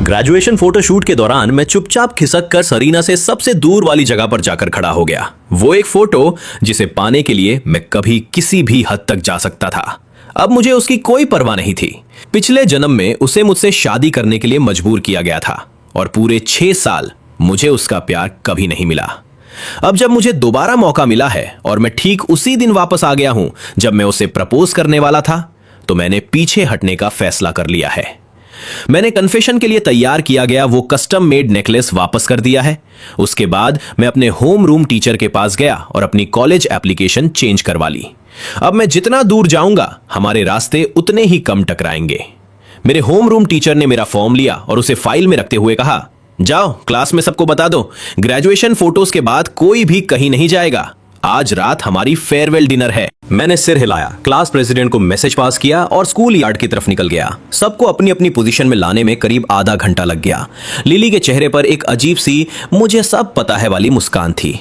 Graduation photoshoot के दौरान मैं चुपचाप खिसक कर सरीना से सबसे दूर वाली जगह पर जाकर खड़ा हो गया। वो एक फोटो जिसे पाने के लिए मैं कभी किसी भी हद तक जा सकता था। अब मुझे उसकी कोई परवाह नहीं थी। पिछले जन्म में उसे मुझसे शादी करने के लिए मजबूर किया गया था और पूरे 6 साल मुझे उसका प्यार कभी नहीं मिला। अब जब मुझे दोबारा मौका मिला है और मैं ठीक उसी दिन वापस आ गया हूं जब मैं उसे प्रपोज करने वाला था, तो मैंने पीछे हटने का फैसला कर लिया है। मैंने कन्फेशन के लिए तैयार किया गया वो कस्टम मेड नेकलेस वापस कर दिया है। उसके बाद मैं अपने होम रूम टीचर के पास गया और अपनी कॉलेज एप्लीकेशन चेंज करवा ली। अब मैं जितना दूर जाऊंगा हमारे रास्ते उतने ही कम टकराएंगे। मेरे होम रूम टीचर ने मेरा फॉर्म लिया और उसे फाइल में रखते हुए कहा, जाओ क्लास में सबको बता दो, ग्रेजुएशन फोटोज के बाद कोई भी कहीं नहीं जाएगा। आज रात हमारी फेयरवेल डिनर है। मैंने सिर हिलाया, क्लास प्रेसिडेंट को मैसेज पास किया और स्कूल यार्ड की तरफ निकल गया। सबको अपनी अपनी पोजीशन में लाने में करीब आधा घंटा लग गया। लिली के चेहरे पर एक अजीब सी मुझे सब पता है वाली मुस्कान थी।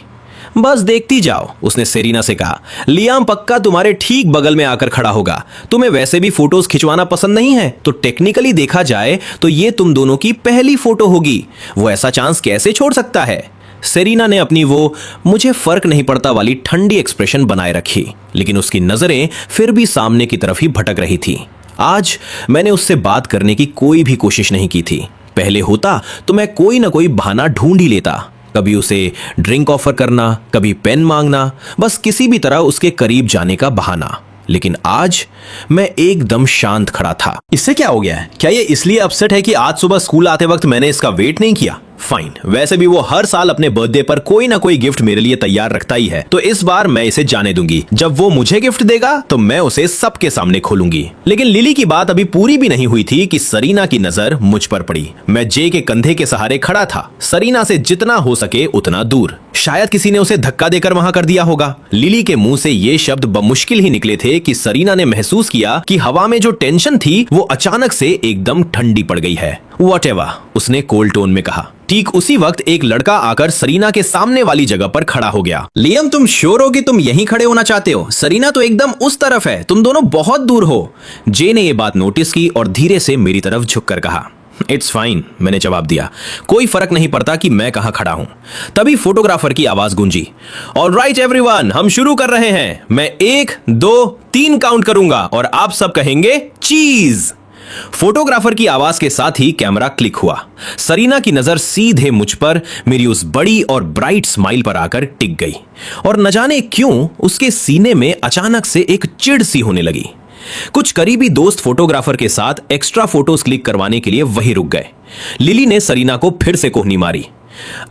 बस देखती जाओ, उसने सेरीना से कहा। लियाम पक्का तुम्हारे ठीक बगल में आकर खड़ा होगा। तुम्हें वैसे भी फोटोज खिंचवाना पसंद नहीं है, तो टेक्निकली देखा जाए तो ये तुम दोनों की पहली फोटो होगी। वो ऐसा चांस कैसे छोड़ सकता है? सेरीना ने अपनी वो मुझे फर्क नहीं पड़ता वाली ठंडी एक्सप्रेशन बनाए रखी, लेकिन उसकी नजरें फिर भी सामने की तरफ ही भटक रही थी। आज मैंने उससे बात करने की कोई भी कोशिश नहीं की थी। पहले होता तो मैं कोई ना कोई बहाना ढूंढ ही लेता, कभी उसे ड्रिंक ऑफर करना, कभी पेन मांगना, बस किसी भी तरह उसके करीब जाने का बहाना। लेकिन आज मैं एकदम शांत खड़ा था। इससे क्या हो गया है? क्या ये इसलिए अपसेट है कि आज सुबह स्कूल आते वक्त मैंने इसका वेट नहीं किया? फाइन, वैसे भी वो हर साल अपने बर्थडे पर कोई ना कोई गिफ्ट मेरे लिए तैयार रखता ही है, तो इस बार मैं इसे जाने दूंगी। जब वो मुझे गिफ्ट देगा तो मैं उसे सबके सामने खोलूंगी। लेकिन लिली की बात अभी पूरी भी नहीं हुई थी कि सरीना की नजर मुझ पर पड़ी। मैं जे के कंधे के सहारे खड़ा था, सरीना से जितना हो सके उतना दूर। शायद किसी ने उसे धक्का देकर वहां कर दिया होगा। लिली के मुंह से ये शब्द बमुश्किल ही निकले थे कि सरीना ने महसूस किया कि हवा में जो टेंशन थी वो अचानक से एकदम ठंडी पड़ गई है। व्हाटएवर, उसने कोल्ड टोन में कहा। ठीक उसी वक्त एक लड़का आकर सरीना के सामने वाली जगह पर खड़ा हो गया। लियम, तुम श्योर हो कि तुम यहीं खड़े होना चाहते हो? सरीना तो एकदम उस तरफ है, तुम दोनों बहुत दूर हो। जे ने यह बात नोटिस की और धीरे से मेरी तरफ झुककर कहा, इट्स फाइन, मैंने जवाब दिया। कोई फर्क नहीं पड़ता कि मैं कहां खड़ा हूं। तभी फोटोग्राफर की आवाज गूंजी, ऑलराइट एवरीवन, हम शुरू कर रहे हैं। मैं 1, 2, 3 काउंट करूंगा और आप सब कहेंगे चीज। फोटोग्राफर की आवाज के साथ ही कैमरा क्लिक हुआ। सरीना की नजर सीधे मुझ पर, मेरी उस बड़ी और ब्राइट स्माइल पर आकर टिक गई और न जाने क्यों उसके सीने में अचानक से एक चिढ़ सी होने लगी। कुछ करीबी दोस्त फोटोग्राफर के साथ एक्स्ट्रा फोटोज क्लिक करवाने के लिए वहीं रुक गए। लिली ने सरीना को फिर से कोहनी मारी,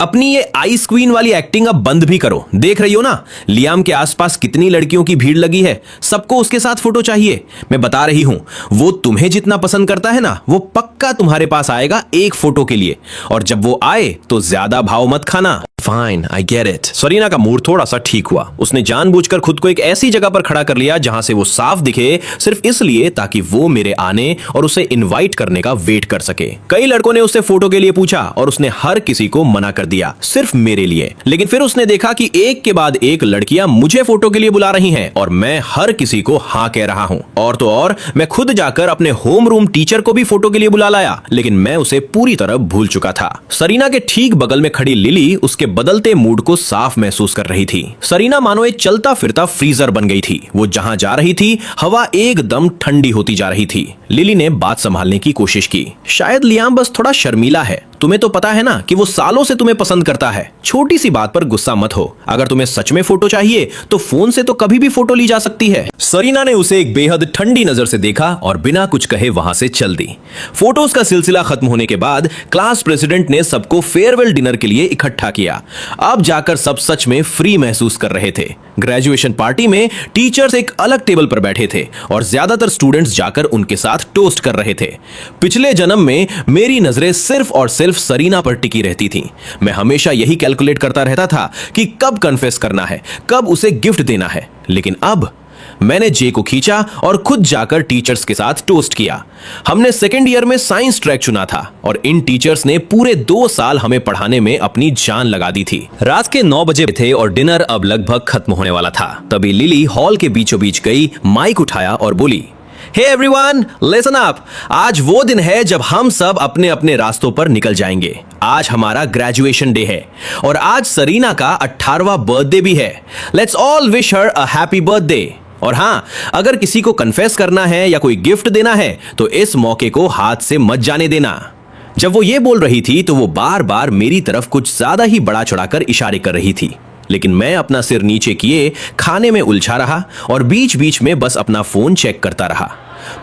अपनी ये आइस क्वीन वाली एक्टिंग अब बंद भी करो। देख रही हो ना लियाम के आसपास कितनी लड़कियों की भीड़ लगी है, सबको उसके साथ फोटो चाहिए। मैं बता रही हूं, वो तुम्हें जितना पसंद करता है ना, वो पक्का तुम्हारे पास आएगा एक फोटो के लिए, और जब वो आए तो ज्यादा भाव मत खाना। Fine, I get it. Serena का मूड थोड़ा सा ठीक हुआ। उसने जानबूझकर खुद को एक ऐसी जगह पर खड़ा कर लिया जहां से वो साफ दिखे, सिर्फ इसलिए ताकि वो मेरे आने और उसे इनवाइट करने का वेट कर सके। कई लड़कों ने उससे फोटो के लिए पूछा और उसने हर किसी को मना कर दिया, सिर्फ मेरे लिए। लेकिन फिर उसने देखा कि एक के बाद एक लड़कियां मुझे फोटो के लिए बुला रही हैं और मैं हर किसी को हाँ कह रहा हूं। और तो और मैं खुद जाकर अपने होम रूम टीचर को भी फोटो के लिए बुला लाया, लेकिन मैं उसे पूरी तरह भूल चुका था। सरीना के ठीक बगल में खड़ी लिली उसके बदलते मूड को साफ महसूस कर रही थी। सरीना मानो एक चलता फिरता फ्रीजर बन गई थी। वो जहां जा रही थी हवा एकदम ठंडी होती जा रही थी। लिली ने बात संभालने की कोशिश की, शायद लियाम बस थोड़ा शर्मीला है। तुम्हें तो पता है ना कि वो सालों से तुम्हें पसंद करता है। छोटी सी बात पर गुस्सा मत हो। अगर तुम्हें सच में फोटो चाहिए तो फोन से तो कभी भी फोटो ली जा सकती है। सरीना ने उसे एक बेहद ठंडी नजर से देखा और बिना कुछ कहे वहां से चल दी। फोटोज का सिलसिला खत्म होने के बाद क्लास प्रेसिडेंट ने सबको फेयरवेल डिनर के लिए इकट्ठा किया। अब जाकर सब सच में फ्री महसूस कर रहे थे। ग्रेजुएशन पार्टी में टीचर्स एक अलग टेबल पर बैठे थे और ज्यादातर स्टूडेंट्स जाकर उनके साथ टोस्ट कर रहे थे। पिछले जन्म में मेरी नजरें सिर्फ और सिर्फ सरीना पर टिकी रहती थी। मैं हमेशा यही कैलकुलेट करता रहता था कि कब कन्फेस करना है, कब उसे गिफ्ट देना है। लेकिन अब मैंने जे को खींचा और खुद जाकर टीचर्स के साथ टोस्ट किया। हमने सेकेंड ईयर में साइंस ट्रैक चुना था और इन टीचर्स ने पूरे 2 साल हमें पढ़ाने में अपनी जान लगा दी थी। रात के 9 बजे थे और डिनर अब लगभग खत्म होने वाला था। तभी लिली हॉल के बीचों बीच गई, माइक उठाया और बोली, हे एवरीवन, लिसन अप। आज वो दिन है जब हम सब अपने अपने रास्तों पर निकल जाएंगे। आज हमारा ग्रेजुएशन डे है और आज सरीना का 18वां बर्थडे भी है। Let's all wish her a happy birthday. और हाँ, अगर किसी को कन्फेस करना है या कोई गिफ्ट देना है तो इस मौके को हाथ से मत जाने देना। जब वो ये बोल रही थी तो वो बार बार मेरी तरफ कुछ ज्यादा ही बड़ा चढ़ाकर इशारे कर रही थी, लेकिन मैं अपना सिर नीचे किए खाने में उलझा रहा और बीच बीच में बस अपना फोन चेक करता रहा।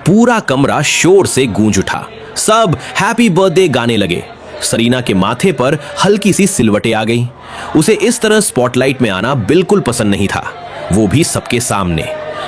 पूरा कमरा शोर से गूंज उठा। सब हैप्पी बर्थडे गाने लगे। सरीना के माथे पर हल्की सी सिलवटें आ गई। उसे इस तरह स्पॉटलाइट में आना बिल्कुल पसंद नहीं था, वो भी सबके सामने,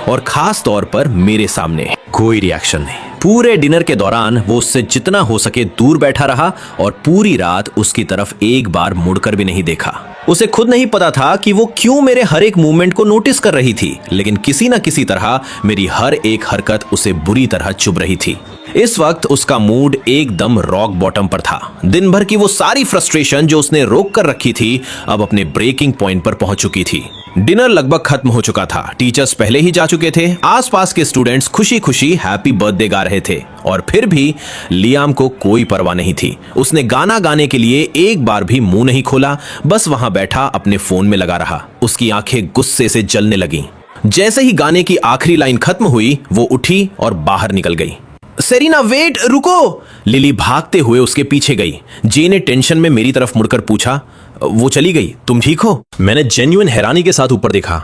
और खास तौर पर मेरे सामने। कोई रिएक्शन नहीं। पूरे डिनर के दौरान वो उससे जितना हो सके दूर बैठा रहा और पूरी रात उसकी तरफ एक बार मुड़कर भी नहीं देखा। उसे खुद नहीं पता था कि वो क्यों मेरे हर एक मूवमेंट को नोटिस कर रही थी, लेकिन किसी न किसी तरह मेरी हर एक हरकत उसे बुरी तरह चुभ रही थी। इस वक्त उसका मूड एकदम रॉक बॉटम पर था। दिन भर की वो सारी फ्रस्ट्रेशन जो उसने रोक कर रखी थी अब अपने ब्रेकिंग पॉइंट पर पहुंच चुकी थी। डिनर लगभग खत्म हो चुका था। टीचर्स पहले ही जा चुके थे। आसपास के स्टूडेंट्स खुशी खुशी हैप्पी बर्थडे गा रहे थे और फिर भी लियाम को कोई परवाह नहीं थी। उसने गाना गाने के लिए एक बार भी मुंह नहीं खोला, बस वहां बैठा अपने फोन में लगा रहा। उसकी आंखें गुस्से से जलने लगीं। जैसे ही गाने की आखिरी लाइन खत्म हुई वो उठी और बाहर निकल गई। सेरीना वेट, रुको। लिली भागते हुए उसके पीछे गई। जे ने टेंशन में मेरी तरफ मुड़कर पूछा, वो चली गई, तुम ठीक हो? मैंने जेन्युइन हैरानी के साथ ऊपर देखा।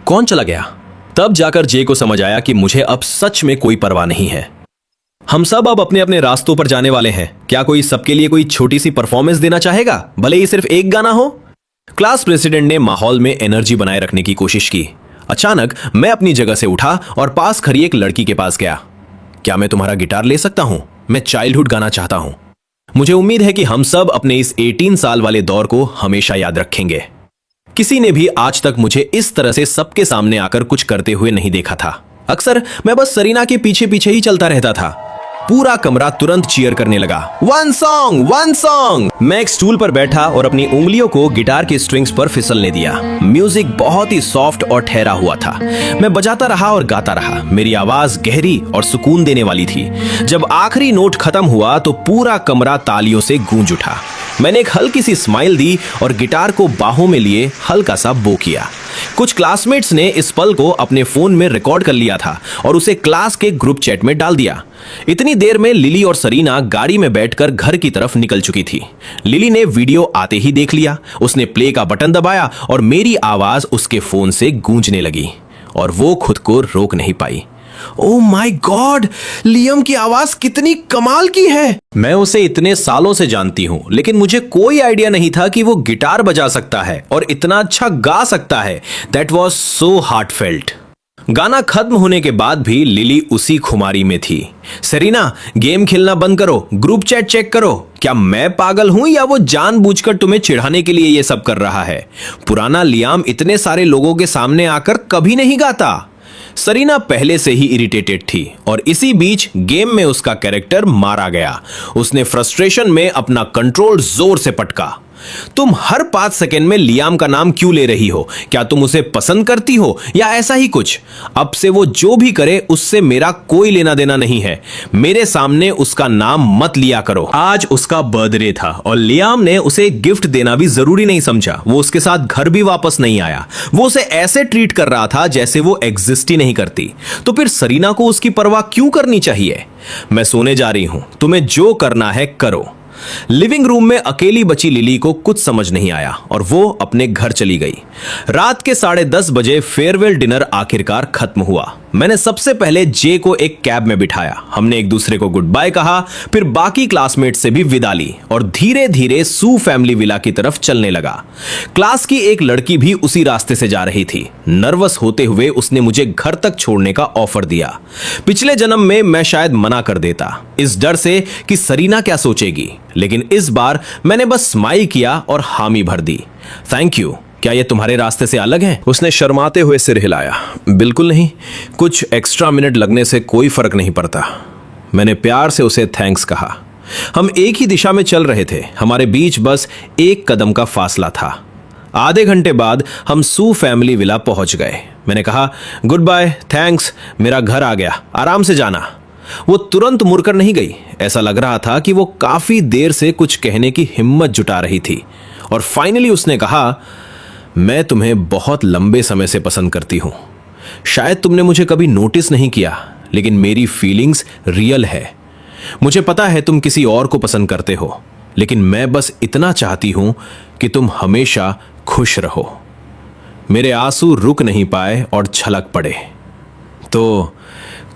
कौन चला गया? तब जाकर जे को समझ आया कि मुझे अब सच में कोई परवाह नहीं है। हम सब अब अपने अपने रास्तों पर जाने वाले हैं। क्या कोई सबके लिए कोई छोटी सी परफॉर्मेंस देना चाहेगा, भले ही सिर्फ एक गाना हो? क्लास प्रेसिडेंट ने माहौल में एनर्जी बनाए रखने की कोशिश की। अचानक मैं अपनी जगह से उठा और पास खड़ी एक लड़की के पास गया। क्या मैं तुम्हारा गिटार ले सकता हूं? मैं चाइल्डहुड गाना चाहता हूं। मुझे उम्मीद है कि हम सब अपने इस 18 साल वाले दौर को हमेशा याद रखेंगे। किसी ने भी आज तक मुझे इस तरह से सबके सामने आकर कुछ करते हुए नहीं देखा था। अक्सर मैं बस सरीना के पीछे पीछे ही चलता रहता था। पूरा कमरा तुरंत चीयर करने लगा। One song, one song. मैं एक स्टूल पर बैठा और अपनी उंगलियों को गिटार के स्ट्रिंग्स पर फिसलने दिया। म्यूजिक बहुत ही सॉफ्ट और ठहरा हुआ था। मैं बजाता रहा और गाता रहा। मेरी आवाज गहरी और सुकून देने वाली थी। जब आखिरी नोट खत्म हुआ तो पूरा कमरा तालियों से गूंज उठा। मैंने एक हल्की सी स्माइल दी और गिटार को बाहों में लिए हल्का सा बो किया। कुछ क्लासमेट्स ने इस पल को अपने फोन में रिकॉर्ड कर लिया था और उसे क्लास के ग्रुप चैट में डाल दिया। इतनी देर में लिली और सरीना गाड़ी में बैठकर घर की तरफ निकल चुकी थी। लिली ने वीडियो आते ही देख लिया। उसने प्ले का बटन दबाया और मेरी आवाज उसके फोन से गूंजने लगी और वो खुद को रोक नहीं पाई। ओह माय गॉड, लियम की आवाज कितनी कमाल की है। मैं उसे इतने सालों से जानती हूं, लेकिन मुझे कोई आइडिया नहीं था कि वो गिटार बजा सकता है और इतना अच्छा गा सकता है। That was so heartfelt. गाना खत्म होने के बाद भी लिली उसी खुमारी में थी। सरीना, गेम खेलना बंद करो, ग्रुप चैट चेक करो। क्या मैं पागल हूं या वो जानबूझकर तुम्हें चिढ़ाने के लिए ये सब कर रहा है? पुराना लियाम इतने सारे लोगों के सामने आकर कभी नहीं गाता। सरीना पहले से ही इरिटेटेड थी और इसी बीच गेम में उसका कैरेक्टर मारा गया। उसने फ्रस्ट्रेशन में अपना कंट्रोल जोर से पटका। तुम हर 5 सेकंड में लियाम का नाम क्यों ले रही हो? क्या तुम उसे पसंद करती हो या ऐसा ही कुछ? अब से वो जो भी करे उससे मेरा कोई लेना देना नहीं है। मेरे सामने उसका नाम मत लिया करो। आज उसका बर्थडे था और लियाम ने उसे गिफ्ट देना भी जरूरी नहीं समझा। वो उसके साथ घर भी वापस नहीं आया। वो उसे ऐसे ट्रीट कर रहा था जैसे वो एग्जिस्ट ही नहीं करती। तो फिर सरीना को उसकी परवाह क्यों करनी चाहिए? मैं सोने जा रही हूं, तुम्हें जो करना है करो। लिविंग रूम में अकेली बची लिली को कुछ समझ नहीं आया और वो अपने घर चली गई। रात के 10:30 बजे फेयरवेल डिनर आखिरकार खत्म हुआ। मैंने सबसे पहले जे को एक कैब में बिठाया। हमने एक दूसरे को गुड बाय कहा, फिर बाकी क्लासमेट से भी विदा ली और धीरे धीरे सू फैमिली विला की तरफ चलने लगा। क्लास की एक लड़की भी उसी रास्ते से जा रही थी। नर्वस होते हुए उसने मुझे घर तक छोड़ने का ऑफर दिया। पिछले जन्म में मैं शायद मना कर देता, इस डर से कि सरीना क्या सोचेगी, लेकिन इस बार मैंने बस स्माइल किया और हामी भर दी। Thank you. क्या ये तुम्हारे रास्ते से अलग है? उसने शर्माते हुए सिर हिलाया। बिल्कुल नहीं, कुछ एक्स्ट्रा मिनट लगने से कोई फर्क नहीं पड़ता। मैंने प्यार से उसे थैंक्स कहा। हम एक ही दिशा में चल रहे थे। हमारे बीच बस एक कदम का फासला था। आधे घंटे बाद हम सू फैमिली विला पहुंच गए। मैंने कहा, गुड बाय, थैंक्स, मेरा घर आ गया, आराम से जाना। वो तुरंत मुड़कर नहीं गई। ऐसा लग रहा था कि वो काफी देर से कुछ कहने की हिम्मत जुटा रही थी। और फाइनली उसने कहा, मैं तुम्हें बहुत लंबे समय से पसंद करती हूं। शायद तुमने मुझे कभी नोटिस नहीं किया, लेकिन मेरी फीलिंग्स रियल है। मुझे पता है तुम किसी और को पसंद करते हो, लेकिन मैं बस इतना चाहती हूं कि तुम हमेशा खुश रहो। मेरे आंसू रुक नहीं पाए और छलक पड़े। तो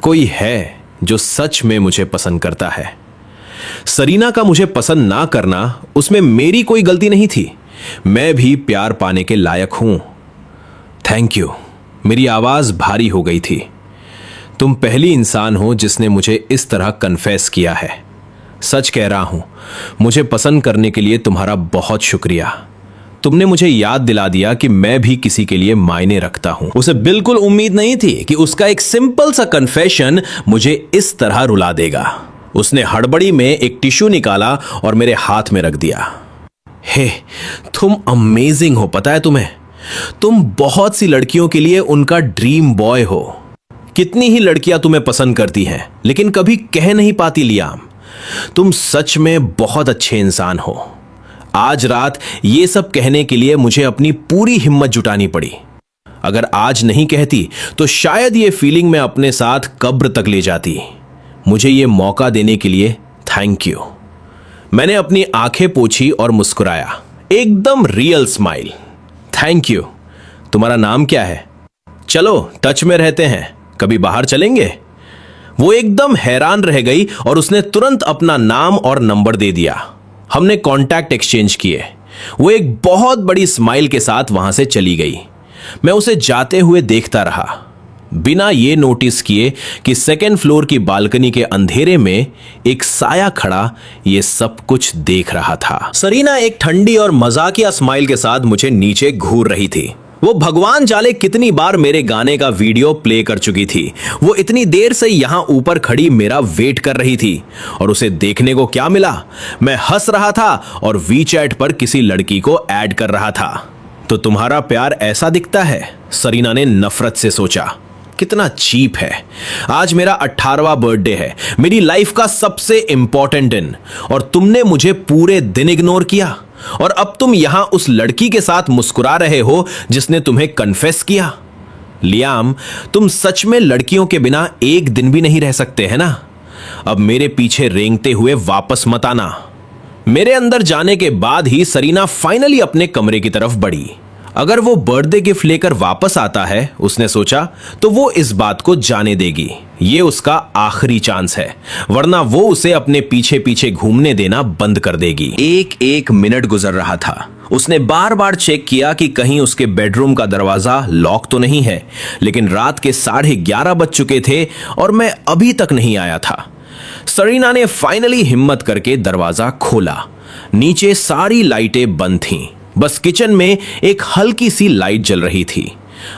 कोई है जो सच में मुझे पसंद करता है। सरीना का मुझे पसंद ना करना, उसमें मेरी कोई गलती नहीं थी। मैं भी प्यार पाने के लायक हूं। Thank you. मेरी आवाज भारी हो गई थी। तुम पहली इंसान हो जिसने मुझे इस तरह कन्फेस किया है। सच कह रहा हूं, मुझे पसंद करने के लिए तुम्हारा बहुत शुक्रिया। तुमने मुझे याद दिला दिया कि मैं भी किसी के लिए मायने रखता हूं। उसे बिल्कुल उम्मीद नहीं थी कि उसका एक सिंपल सा कन्फेशन मुझे इस तरह रुला देगा। उसने हड़बड़ी में एक टिश्यू निकाला और मेरे हाथ में रख दिया। हे, तुम अमेजिंग हो, पता है तुम्हें? तुम बहुत सी लड़कियों के लिए उनका ड्रीम बॉय हो। कितनी ही लड़कियां तुम्हें पसंद करती हैं, लेकिन कभी कह नहीं पाती लियाम। तुम सच में बहुत अच्छे इंसान हो। आज रात ये सब कहने के लिए मुझे अपनी पूरी हिम्मत जुटानी पड़ी। अगर आज नहीं कहती तो शायद ये फीलिंग मैं अपने साथ कब्र तक ले जाती। मुझे ये मौका देने के लिए थैंक यू। मैंने अपनी आंखें पोंछी और मुस्कुराया, एकदम रियल स्माइल। Thank you. तुम्हारा नाम क्या है? चलो टच में रहते हैं, कभी बाहर चलेंगे? वो एकदम हैरान रह गई और उसने तुरंत अपना नाम और नंबर दे दिया। हमने कांटेक्ट एक्सचेंज किए। वो एक बहुत बड़ी स्माइल के साथ वहां से चली गई। मैं उसे जाते हुए देखता रहा, बिना ये नोटिस किए कि सेकेंड फ्लोर की बालकनी के अंधेरे में एक साया खड़ा ये सब कुछ देख रहा था। सरीना एक ठंडी और मजाकिया स्माइल के साथ मुझे नीचे घूर रही थी। वो भगवान जाने कितनी बार मेरे गाने का वीडियो प्ले कर चुकी थी। वो इतनी देर से यहां ऊपर खड़ी मेरा वेट कर रही थी और उसे देखने को क्या मिला? मैं हंस रहा था और वीचैट पर किसी लड़की को ऐड कर रहा था। तो तुम्हारा प्यार ऐसा दिखता है? सरीना ने नफरत से सोचा। कितना चीप है। आज मेरा 18वां बर्थडे है, मेरी लाइफ का सबसे इंपॉर्टेंट दिन, और तुमने मुझे पूरे दिन इग्नोर किया। और अब तुम यहां उस लड़की के साथ मुस्कुरा रहे हो जिसने तुम्हें कन्फेस किया। लियाम, तुम सच में लड़कियों के बिना एक दिन भी नहीं रह सकते हैं ना? अब मेरे पीछे रेंगते हुए वापस मत आना। मेरे अंदर जाने के बाद ही सरीना फाइनली अपने कमरे की तरफ बढ़ी। अगर वो बर्थडे गिफ्ट लेकर वापस आता है, उसने सोचा, तो वो इस बात को जाने देगी। ये उसका आखिरी चांस है, वरना वो उसे अपने पीछे पीछे घूमने देना बंद कर देगी। एक एक मिनट गुजर रहा था। उसने बार बार चेक किया कि कहीं उसके बेडरूम का दरवाजा लॉक तो नहीं है, लेकिन रात के 11:30 बज चुके थे और मैं अभी तक नहीं आया था। सरीना ने फाइनली हिम्मत करके दरवाजा खोला। नीचे सारी लाइटें बंद थीं, बस किचन में एक हल्की सी लाइट जल रही थी।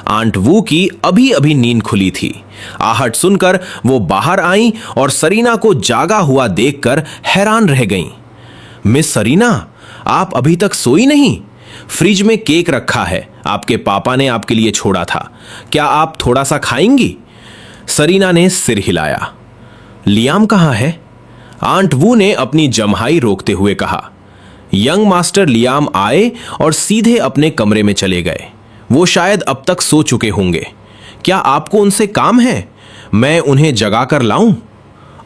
आंट वू की अभी अभी नींद खुली थी। आहट सुनकर वो बाहर आई और सरीना को जागा हुआ देखकर हैरान रह गईं। मिस सरीना, आप अभी तक सोई नहीं? फ्रिज में केक रखा है, आपके पापा ने आपके लिए छोड़ा था। क्या आप थोड़ा सा खाएंगी? सरीना ने सिर हिलाया। लियाम कहाँ है? आंट वू ने अपनी जम्हाई रोकते हुए कहा। यंग मास्टर लियाम आए और सीधे अपने कमरे में चले गए। वो शायद अब तक सो चुके होंगे। क्या आपको उनसे काम है? मैं उन्हें जगा कर लाऊं?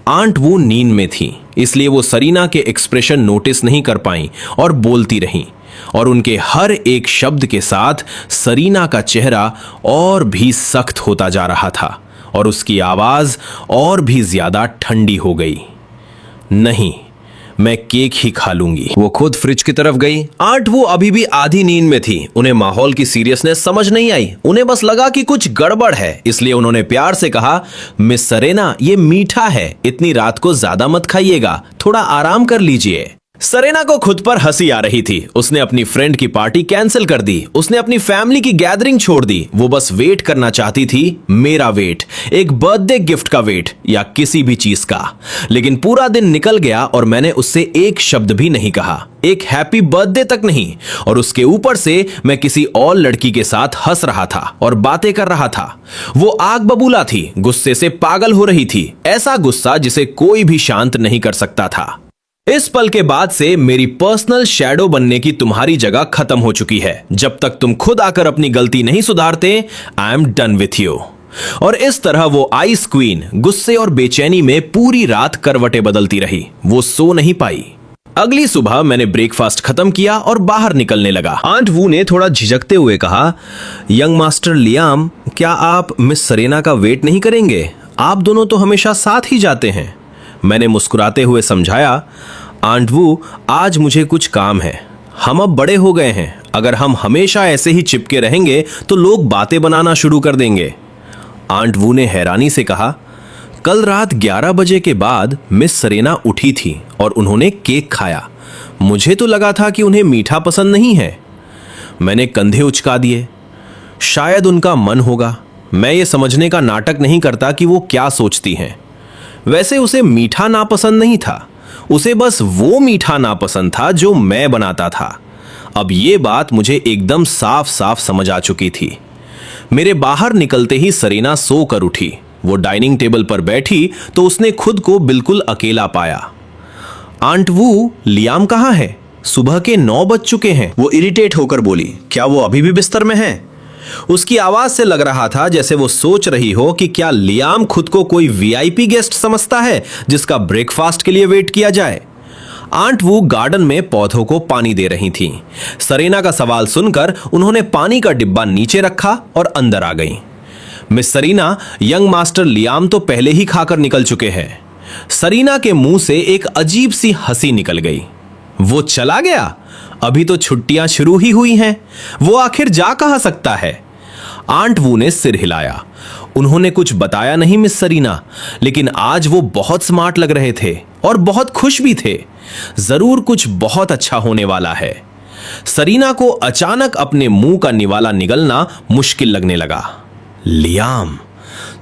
आंट वू नींद में थी, इसलिए वो सरीना के एक्सप्रेशन नोटिस नहीं कर पाई और बोलती रहीं। और उनके हर एक शब्द के साथ सरीना का चेहरा और भी सख्त होता जा रहा था और उसकी आवाज और भी ज्यादा ठंडी हो गई। नहीं, मैं केक ही खा लूंगी। वो खुद फ्रिज की तरफ गई। आंट वो अभी भी आधी नींद में थी। उन्हें माहौल की सीरियसनेस समझ नहीं आई। उन्हें बस लगा कि कुछ गड़बड़ है, इसलिए उन्होंने प्यार से कहा, मिस सरेना, ये मीठा है, इतनी रात को ज्यादा मत खाइएगा, थोड़ा आराम कर लीजिए। सरेना को खुद पर हंसी आ रही थी। उसने अपनी फ्रेंड की पार्टी कैंसिल कर दी, उसने अपनी फैमिली की गैदरिंग छोड़ दी। वो बस वेट करना चाहती थी, मेरा वेट, एक बर्थडे गिफ्ट का वेट या किसी भी चीज का। लेकिन पूरा दिन निकल गया और मैंने उससे एक शब्द भी नहीं कहा, एक हैप्पी बर्थडे तक नहीं। और उसके ऊपर से मैं किसी और लड़की के साथ हंस रहा था और बातें कर रहा था। वो आग बबूला थी, गुस्से से पागल हो रही थी, ऐसा गुस्सा जिसे कोई भी शांत नहीं कर सकता था। इस पल के बाद से मेरी पर्सनल शैडो बनने की तुम्हारी जगह खत्म हो चुकी है। जब तक तुम खुद आकर अपनी गलती नहीं सुधारते, I am done with you. और इस तरह वो आइस क्वीन गुस्से और बेचैनी में पूरी रात करवटें बदलती रही। वो सो नहीं पाई। अगली सुबह मैंने ब्रेकफास्ट खत्म किया और बाहर निकलने लगा। आंट वू ने थोड़ा झिझकते हुए कहा, यंग मास्टर लियाम, क्या आप मिस सरेना का वेट नहीं करेंगे? आप दोनों तो हमेशा साथ ही जाते हैं। मैंने मुस्कुराते हुए समझाया, आंट वू, आज मुझे कुछ काम है। हम अब बड़े हो गए हैं। अगर हम हमेशा ऐसे ही चिपके रहेंगे तो लोग बातें बनाना शुरू कर देंगे। आंट वू ने हैरानी से कहा, कल रात 11 बजे के बाद मिस सरेना उठी थी और उन्होंने केक खाया। मुझे तो लगा था कि उन्हें मीठा पसंद नहीं है। मैंने कंधे उचका दिए। शायद उनका मन होगा। मैं ये समझने का नाटक नहीं करता कि वो क्या सोचती हैं। वैसे उसे मीठा नापसंद नहीं था, उसे बस वो मीठा नापसंद था जो मैं बनाता था। अब ये बात मुझे एकदम साफ साफ समझ आ चुकी थी। मेरे बाहर निकलते ही सरेना सो कर उठी। वो डाइनिंग टेबल पर बैठी तो उसने खुद को बिल्कुल अकेला पाया। आंट वू, लियाम कहाँ है? सुबह के 9 बज चुके हैं। वो इरिटेट होकर बोली, क्या वो अभी भी बिस्तर में है? उसकी आवाज से लग रहा था जैसे वो सोच रही हो कि क्या लियाम खुद को कोई वीआईपी गेस्ट समझता है जिसका ब्रेकफास्ट के लिए वेट किया जाए। आंट वू गार्डन में पौधों को पानी दे रही थी। सरेना का सवाल सुनकर उन्होंने पानी का डिब्बा नीचे रखा और अंदर आ गई। Miss Serena, young master Liam तो पहले ही खाकर निकल चुके हैं। सरीना के मुंह से एक अजीब सी हंसी निकल गई। वो चला गया? अभी तो छुट्टियां शुरू ही हुई हैं। वो आखिर जा कहां सकता है? आंट वू ने सिर हिलाया। उन्होंने कुछ बताया नहीं मिस सरीना, लेकिन आज वो बहुत स्मार्ट लग रहे थे और बहुत खुश भी थे। जरूर कुछ बहुत अच्छा होने वाला है। सरीना को अचानक अपने मुंह का निवाला निगलना मुश्किल लगने लगा। लियाम,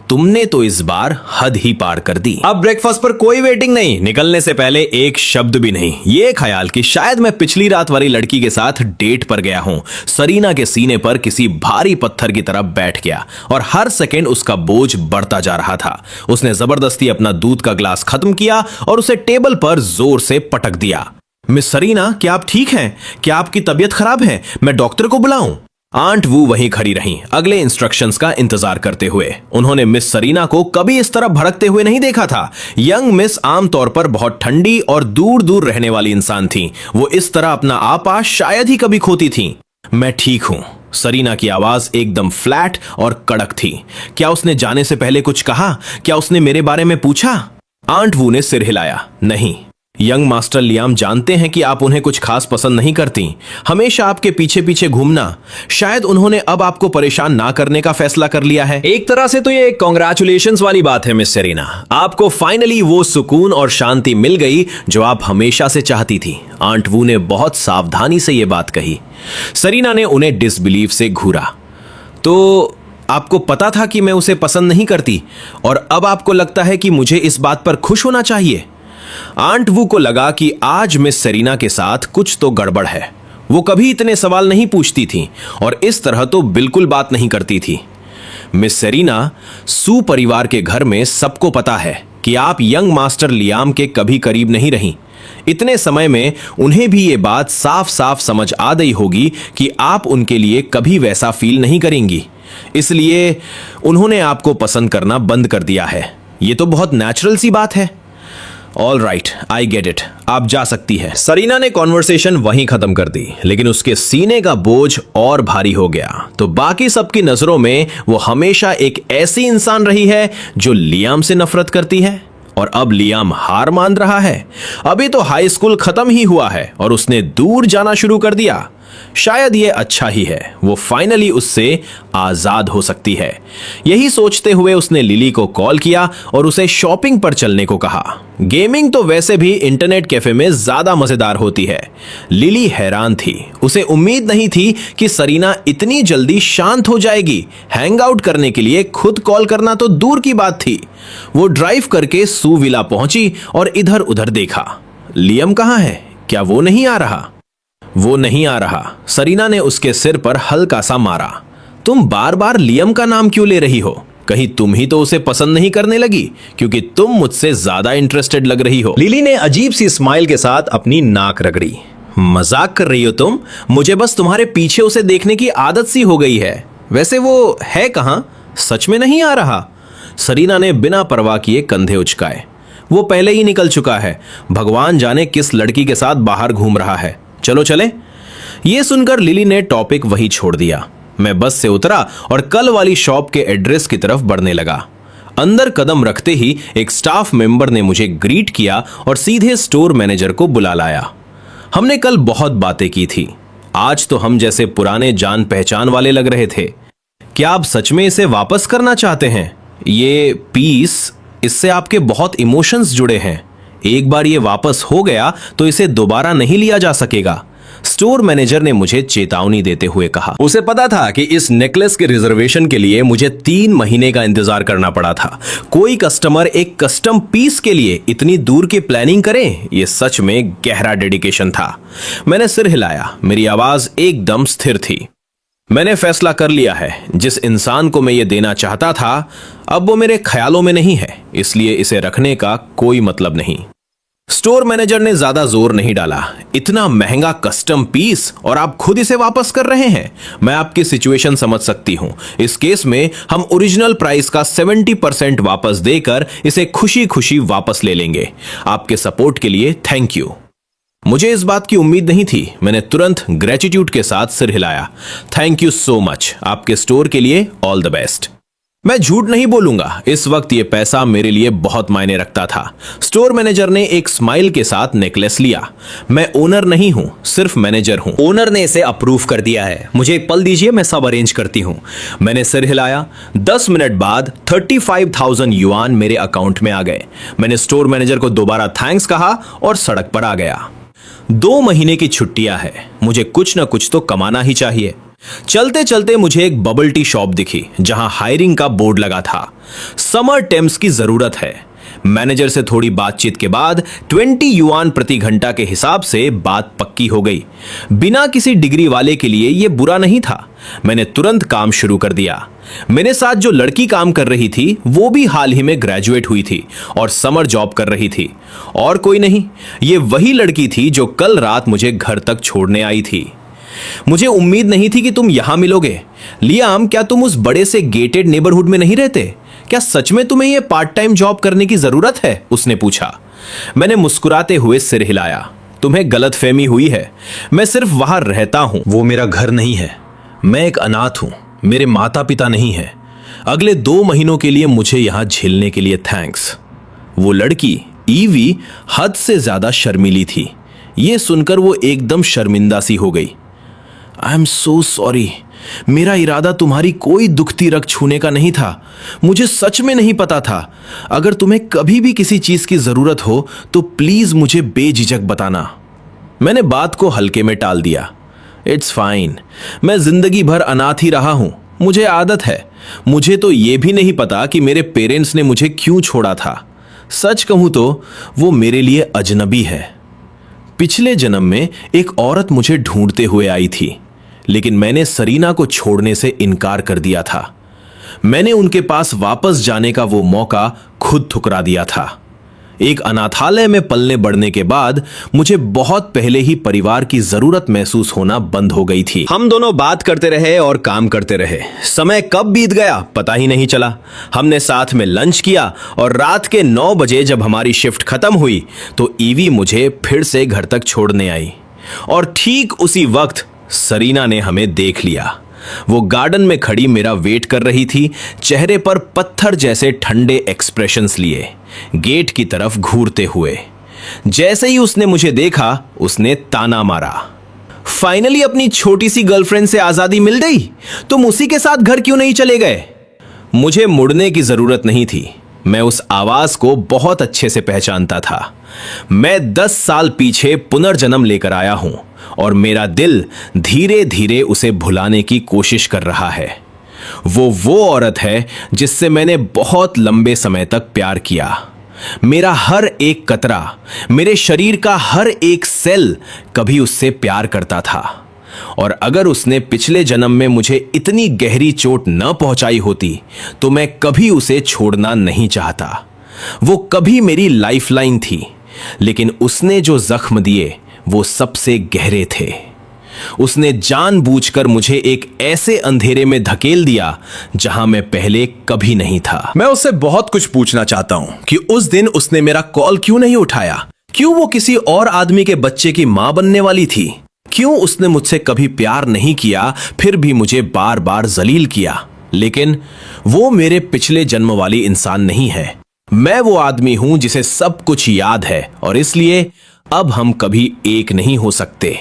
तुमने तो इस बार हद ही पार कर दी। अब ब्रेकफास्ट पर कोई वेटिंग नहीं, निकलने से पहले एक शब्द भी नहीं। ये ख्याल कि शायद मैं पिछली रात वाली लड़की के साथ डेट पर गया हूं, सरीना के सीने पर किसी भारी पत्थर की तरह बैठ गया और हर सेकंड उसका बोझ बढ़ता जा रहा था। उसने जबरदस्ती अपना दूध का ग्लास खत्म किया और उसे टेबल पर जोर से पटक दिया। मिस सरीना, क्या आप ठीक हैं? क्या आपकी तबीयत खराब है? मैं डॉक्टर को बुलाऊं? आंट वू वहीं खड़ी रहीं, अगले इंस्ट्रक्शंस का इंतजार करते हुए। उन्होंने मिस सरीना को कभी इस तरह भड़कते हुए नहीं देखा था। यंग मिस आमतौर पर बहुत ठंडी और दूर दूर रहने वाली इंसान थी। वो इस तरह अपना आपा शायद ही कभी खोती थी। मैं ठीक हूं। सरीना की आवाज एकदम फ्लैट और कड़क थी। क्या उसने जाने से पहले कुछ कहा? क्या उसने मेरे बारे में पूछा? आंट वू ने सिर हिलाया। नहीं, यंग मास्टर लियाम जानते हैं कि आप उन्हें कुछ खास पसंद नहीं करती, हमेशा आपके पीछे पीछे घूमना। शायद उन्होंने अब आपको परेशान ना करने का फैसला कर लिया है। एक तरह से तो ये कांग्रेचुलेशंस वाली बात है मिस सेरेना। आपको फाइनली वो सुकून और शांति मिल गई जो आप हमेशा से चाहती थी। आंट वू ने बहुत सावधानी से ये बात कही। सरीना ने उन्हें डिसबिलीव से घूरा। तो आपको पता था कि मैं उसे पसंद नहीं करती और अब आपको लगता है कि मुझे इस बात पर खुश होना चाहिए? आंट वू को लगा कि आज मिस सरीना के साथ कुछ तो गड़बड़ है। वो कभी इतने सवाल नहीं पूछती थी और इस तरह तो बिल्कुल बात नहीं करती थी। मिस सरीना, सू परिवार के घर में सबको पता है कि आप यंग मास्टर लियाम के कभी करीब नहीं रहीं। इतने समय में उन्हें भी ये बात साफ साफ समझ आ गई होगी कि आप उनके लिए कभी वैसा फील नहीं करेंगी। इसलिए उन्होंने आपको पसंद करना बंद कर दिया है। ये तो बहुत नेचुरल सी बात है। All right, I get it, आप जा सकती है। सरीना ने कॉन्वर्सेशन वहीं खत्म कर दी, लेकिन उसके सीने का बोझ और भारी हो गया। तो बाकी सबकी नजरों में वो हमेशा एक ऐसी इंसान रही है जो लियाम से नफरत करती है और अब लियाम हार मान रहा है। अभी तो हाई स्कूल खत्म ही हुआ है और उसने दूर जाना शुरू कर दिया। शायद ये अच्छा ही है, वो फाइनली उससे आजाद हो सकती है। यही सोचते हुए उसने लिली को कॉल किया और उसे शॉपिंग पर चलने को कहा। गेमिंग तो वैसे भी इंटरनेट कैफे में ज्यादा मजेदार होती है। लिली हैरान थी, उसे उम्मीद नहीं थी कि सरीना इतनी जल्दी शांत हो जाएगी। हैंग आउट करने के लिए खुद कॉल करना तो दूर की बात थी। वो ड्राइव करके सू विला पहुंची और इधर उधर देखा। लियम कहाँ है? क्या वो नहीं आ रहा? वो नहीं आ रहा। सरीना ने उसके सिर पर हल्का सा मारा। तुम बार बार लियम का नाम क्यों ले रही हो? कहीं तुम ही तो उसे पसंद नहीं करने लगी, क्योंकि तुम मुझसे ज्यादा इंटरेस्टेड लग रही हो। लिली ने अजीब सी स्माइल के साथ अपनी नाक रगड़ी। मजाक कर रही हो तुम? मुझे बस तुम्हारे पीछे उसे देखने की आदत सी हो गई है। वैसे वो है कहां? सच में नहीं आ रहा? सरीना ने बिना परवाह किए कंधे उचकाए। वो पहले ही निकल चुका है। भगवान जाने किस लड़की के साथ बाहर घूम रहा है। चलो चले। ये सुनकर लिली ने टॉपिक वही छोड़ दिया। मैं बस से उतरा और कल वाली शॉप के एड्रेस की तरफ बढ़ने लगा। अंदर कदम रखते ही एक स्टाफ मेंबर ने मुझे ग्रीट किया और सीधे स्टोर मैनेजर को बुला लाया। हमने कल बहुत बातें की थी। आज तो हम जैसे पुराने जान पहचान वाले लग रहे थे। क्या आप सच में इसे वापस करना चाहते हैं? ये पीस, इससे आपके बहुत इमोशंस जुड़े हैं। एक बार ये वापस हो गया तो इसे दोबारा नहीं लिया जा सकेगा। स्टोर मैनेजर ने मुझे चेतावनी देते हुए कहा। उसे पता था कि इस नेकलेस के रिजर्वेशन के लिए मुझे 3 महीने का इंतजार करना पड़ा था। कोई कस्टमर एक कस्टम पीस के लिए इतनी दूर की प्लानिंग करे, ये सच में गहरा डेडिकेशन था। मैंने सिर हिलाया। मेरी आवाज एकदम स्थिर थी। मैंने फैसला कर लिया है। जिस इंसान को मैं ये देना चाहता था, अब वो मेरे ख्यालों में नहीं है, इसलिए इसे रखने का कोई मतलब नहीं। स्टोर मैनेजर ने ज्यादा जोर नहीं डाला। इतना महंगा कस्टम पीस और आप खुद इसे वापस कर रहे हैं? मैं आपकी सिचुएशन समझ सकती हूं। इस केस में हम ओरिजिनल प्राइस का 70% वापस देकर इसे खुशी खुशी वापस ले लेंगे। आपके सपोर्ट के लिए थैंक यू। मुझे इस बात की उम्मीद नहीं थी। मैंने तुरंत ग्रेटिट्यूड के साथ सिर हिलाया। Thank you so much. आपके स्टोर के लिए ऑल द बेस्ट। मैं झूठ नहीं बोलूंगा, इस वक्त ये पैसा मेरे लिए बहुत मायने रखता था। स्टोर मैनेजर ने एक स्माइल के साथ नेकलेस लिया। मैं ओनर नहीं हूं, सिर्फ मैनेजर हूं। ओनर ने इसे अप्रूव कर दिया है। मुझे एक पल दीजिए, मैं सब अरेंज करती हूं। मैंने सिर हिलाया। 10 मिनट बाद 35,000 युआन मेरे अकाउंट में आ गए। मैंने स्टोर मैनेजर को दोबारा थैंक्स कहा और सड़क पर आ गया। 2 महीने की छुट्टियां है, मुझे कुछ ना कुछ तो कमाना ही चाहिए। चलते चलते मुझे एक बबल टी शॉप दिखी जहां हायरिंग का बोर्ड लगा था। समर टेम्स की जरूरत है। मैनेजर से थोड़ी बातचीत के बाद 20 युआन प्रति घंटा के हिसाब से बात पक्की हो गई। बिना किसी डिग्री वाले के लिए यह बुरा नहीं था। मैंने तुरंत काम शुरू कर दिया। मेरे साथ जो लड़की काम कर रही थी वो भी हाल ही में ग्रेजुएट हुई थी और समर जॉब कर रही थी। और कोई नहीं, ये वही लड़की थी जो कल रात मुझे घर तक छोड़ने आई थी। मुझे उम्मीद नहीं थी कि तुम यहां मिलोगे। लियाम, क्या तुम उस बड़े से गेटेड नेबरहुड में नहीं रहते? क्या सच में तुम्हें यह पार्ट टाइम जॉब करने की जरूरत है? उसने पूछा। मैंने मुस्कुराते हुए सिर हिलाया। तुम्हें गलतफहमी हुई है, मैं सिर्फ वहां रहता हूं। वो मेरा घर नहीं है। मैं एक अनाथ हूं। मेरे माता पिता नहीं है। अगले 2 महीनों के लिए मुझे यहां झेलने के लिए थैंक्स। वो लड़की ईवी हद से ज्यादा शर्मीली थी। यह सुनकर वो एकदम शर्मिंदा सी हो गई। I am so sorry. मेरा इरादा तुम्हारी कोई दुखती रग छूने का नहीं था। मुझे सच में नहीं पता था। अगर तुम्हें कभी भी किसी चीज की जरूरत हो तो प्लीज मुझे बेझिझक बताना। मैंने बात को हल्के में टाल दिया। इट्स फाइन, मैं जिंदगी भर अनाथ ही रहा हूं, मुझे आदत है। मुझे तो यह भी नहीं पता कि मेरे पेरेंट्स ने मुझे क्यों छोड़ा था। सच कहूं तो वो मेरे लिए अजनबी है। पिछले जन्म में एक औरत मुझे ढूंढते हुए आई थी, लेकिन मैंने सरीना को छोड़ने से इनकार कर दिया था। मैंने उनके पास वापस जाने का वो मौका खुद ठुकरा दिया था। एक अनाथालय में पलने बढ़ने के बाद मुझे बहुत पहले ही परिवार की जरूरत महसूस होना बंद हो गई थी। हम दोनों बात करते रहे और काम करते रहे। समय कब बीत गया पता ही नहीं चला। हमने साथ में लंच किया और रात के 9 बजे जब हमारी शिफ्ट खत्म हुई तो ईवी मुझे फिर से घर तक छोड़ने आई। और ठीक उसी वक्त सरीना ने हमें देख लिया। वो गार्डन में खड़ी मेरा वेट कर रही थी, चेहरे पर पत्थर जैसे ठंडे एक्सप्रेशंस लिए, गेट की तरफ घूरते हुए। जैसे ही उसने मुझे देखा उसने ताना मारा। फाइनली अपनी छोटी सी गर्लफ्रेंड से आजादी मिल गई। तुम उसी के साथ घर क्यों नहीं चले गए? मुझे मुड़ने की जरूरत नहीं थी। मैं उस आवाज को बहुत अच्छे से पहचानता था। मैं 10 साल पीछे पुनर्जन्म लेकर आया हूं और मेरा दिल धीरे धीरे उसे भुलाने की कोशिश कर रहा है। वो औरत है जिससे मैंने बहुत लंबे समय तक प्यार किया। मेरा हर एक कतरा, मेरे शरीर का हर एक सेल कभी उससे प्यार करता था। और अगर उसने पिछले जन्म में मुझे इतनी गहरी चोट न पहुंचाई होती तो मैं कभी उसे छोड़ना नहीं चाहता। वो कभी मेरी लाइफलाइन थी, लेकिन उसने जो जख्म दिए वो सबसे गहरे थे। उसने जानबूझकर मुझे एक ऐसे अंधेरे में धकेल दिया जहां मैं पहले कभी नहीं था। मैं उससे बहुत कुछ पूछना चाहता हूं कि उस दिन उसने मेरा कॉल क्यों नहीं उठाया? क्यों वो किसी और आदमी के बच्चे की मां बनने वाली थी? क्यों उसने मुझसे कभी प्यार नहीं किया, फिर भी मुझे बार बार जलील किया? लेकिन वो मेरे पिछले जन्म वाली इंसान नहीं है। मैं वो आदमी हूं जिसे सब कुछ याद है और इसलिए अब हम कभी एक नहीं हो सकते।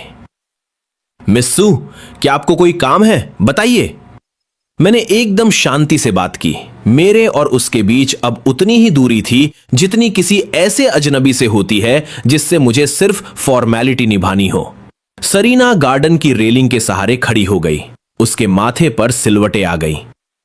मिस्सू, क्या आपको कोई काम है? बताइए। मैंने एकदम शांति से बात की। मेरे और उसके बीच अब उतनी ही दूरी थी जितनी किसी ऐसे अजनबी से होती है जिससे मुझे सिर्फ फॉर्मेलिटी निभानी हो। सरीना गार्डन की रेलिंग के सहारे खड़ी हो गई। उसके माथे पर सिलवटें आ गई।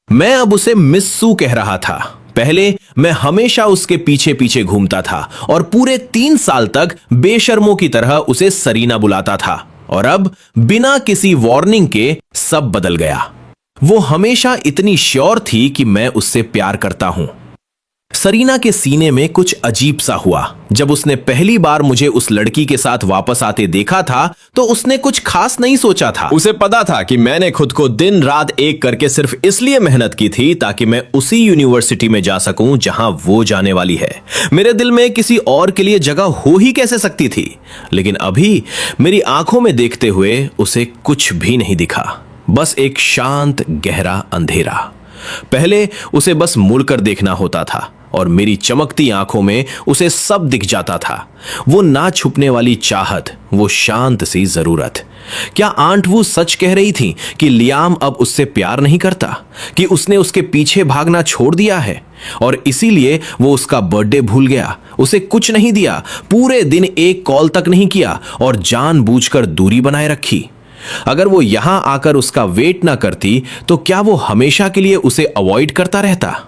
मैं अब उसे मिस्सू कह रहा था। पहले मैं हमेशा उसके पीछे पीछे घूमता था और पूरे 3 साल तक बेशर्मों की तरह उसे सरीना बुलाता था। और अब बिना किसी वार्निंग के सब बदल गया। वो हमेशा इतनी श्योर थी कि मैं उससे प्यार करता हूं। सरीना के सीने में कुछ अजीब सा हुआ। जब उसने पहली बार मुझे उस लड़की के साथ वापस आते देखा था तो उसने कुछ खास नहीं सोचा था। उसे पता था कि मैंने खुद को दिन रात एक करके सिर्फ इसलिए मेहनत की थी ताकि मैं उसी यूनिवर्सिटी में जा सकूं जहां वो जाने वाली है। मेरे दिल में किसी और के लिए जगह हो ही कैसे सकती थी? लेकिन अभी मेरी आंखों में देखते हुए उसे कुछ भी नहीं दिखा, बस एक शांत गहरा अंधेरा। पहले उसे बस मुड़कर देखना होता था और मेरी चमकती आंखों में उसे सब दिख जाता था। वो ना छुपने वाली चाहत, वो शांत सी जरूरत। क्या आंट वो सच कह रही थी कि लियाम अब उससे प्यार नहीं करता, कि उसने उसके पीछे भागना छोड़ दिया है और इसीलिए वो उसका बर्थडे भूल गया, उसे कुछ नहीं दिया, पूरे दिन एक कॉल तक नहीं किया और जानबूझकर दूरी बनाए रखी? अगर वो यहां आकर उसका वेट ना करती तो क्या वो हमेशा के लिए उसे अवॉइड करता रहता?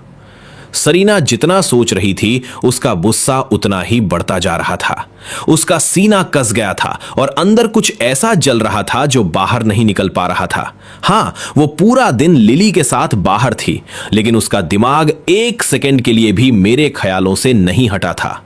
सरीना जितना सोच रही थी उसका गुस्सा उतना ही बढ़ता जा रहा था। उसका सीना कस गया था और अंदर कुछ ऐसा जल रहा था जो बाहर नहीं निकल पा रहा था। हाँ, वो पूरा दिन लिली के साथ बाहर थी, लेकिन उसका दिमाग 1 सेकंड के लिए भी मेरे ख्यालों से नहीं हटा था।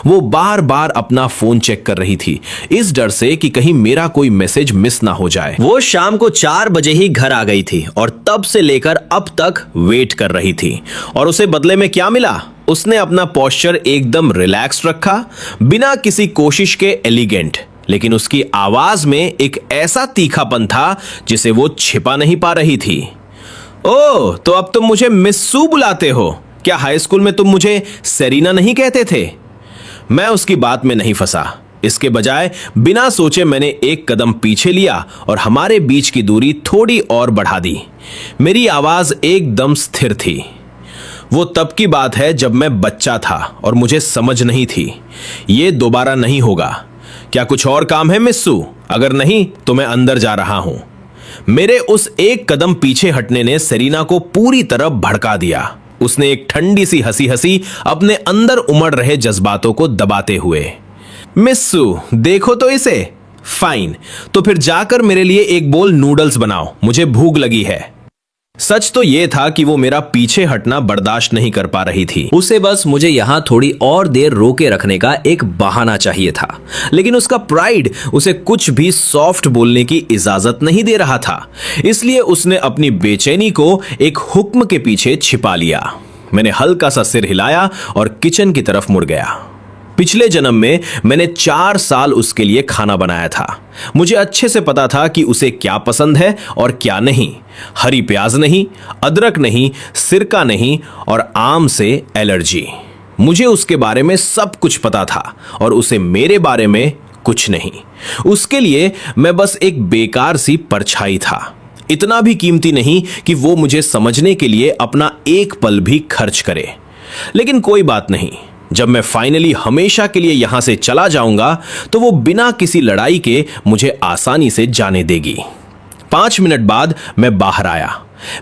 वो बार बार अपना फोन चेक कर रही थी, इस डर से कि कहीं मेरा कोई मैसेज मिस ना हो जाए। वो शाम को 4 बजे ही घर आ गई थी और तब से लेकर अब तक वेट कर रही थी। और उसे बदले में क्या मिला? उसने अपना पोस्चर एकदम रिलैक्स रखा, बिना किसी कोशिश के एलिगेंट, लेकिन उसकी आवाज में एक ऐसा तीखापन था जिसे वो छिपा नहीं पा रही थी। ओह, तो अब तुम मुझे मिस्सू बुलाते हो? क्या हाई स्कूल में तुम मुझे सेरीना नहीं कहते थे? मैं उसकी बात में नहीं फंसा। इसके बजाय बिना सोचे मैंने एक कदम पीछे लिया और हमारे बीच की दूरी थोड़ी और बढ़ा दी। मेरी आवाज एकदम स्थिर थी। वो तब की बात है जब मैं बच्चा था और मुझे समझ नहीं थी। ये दोबारा नहीं होगा। क्या कुछ और काम है मिस्सू? अगर नहीं तो मैं अंदर जा रहा हूं। मेरे उस एक कदम पीछे हटने ने सेरीना को पूरी तरह भड़का दिया। उसने एक ठंडी सी हंसी हंसी, अपने अंदर उमड़ रहे जज्बातों को दबाते हुए। मिस्सू, देखो तो इसे। फाइन, तो फिर जाकर मेरे लिए एक बोल नूडल्स बनाओ, मुझे भूख लगी है। सच तो यह था कि वो मेरा पीछे हटना बर्दाश्त नहीं कर पा रही थी। उसे बस मुझे यहां थोड़ी और देर रोके रखने का एक बहाना चाहिए था, लेकिन उसका प्राइड उसे कुछ भी सॉफ्ट बोलने की इजाजत नहीं दे रहा था। इसलिए उसने अपनी बेचैनी को एक हुक्म के पीछे छिपा लिया। मैंने हल्का सा सिर हिलाया और किचन की तरफ मुड़ गया। पिछले जन्म में मैंने 4 साल उसके लिए खाना बनाया था। मुझे अच्छे से पता था कि उसे क्या पसंद है और क्या नहीं। हरी प्याज नहीं, अदरक नहीं, सिरका नहीं और आम से एलर्जी। मुझे उसके बारे में सब कुछ पता था और उसे मेरे बारे में कुछ नहीं। उसके लिए मैं बस एक बेकार सी परछाई था, इतना भी कीमती नहीं कि वो मुझे समझने के लिए अपना एक पल भी खर्च करे। लेकिन कोई बात नहीं, जब मैं फाइनली हमेशा के लिए यहां से चला जाऊंगा तो वो बिना किसी लड़ाई के मुझे आसानी से जाने देगी। 5 मिनट बाद मैं बाहर आया।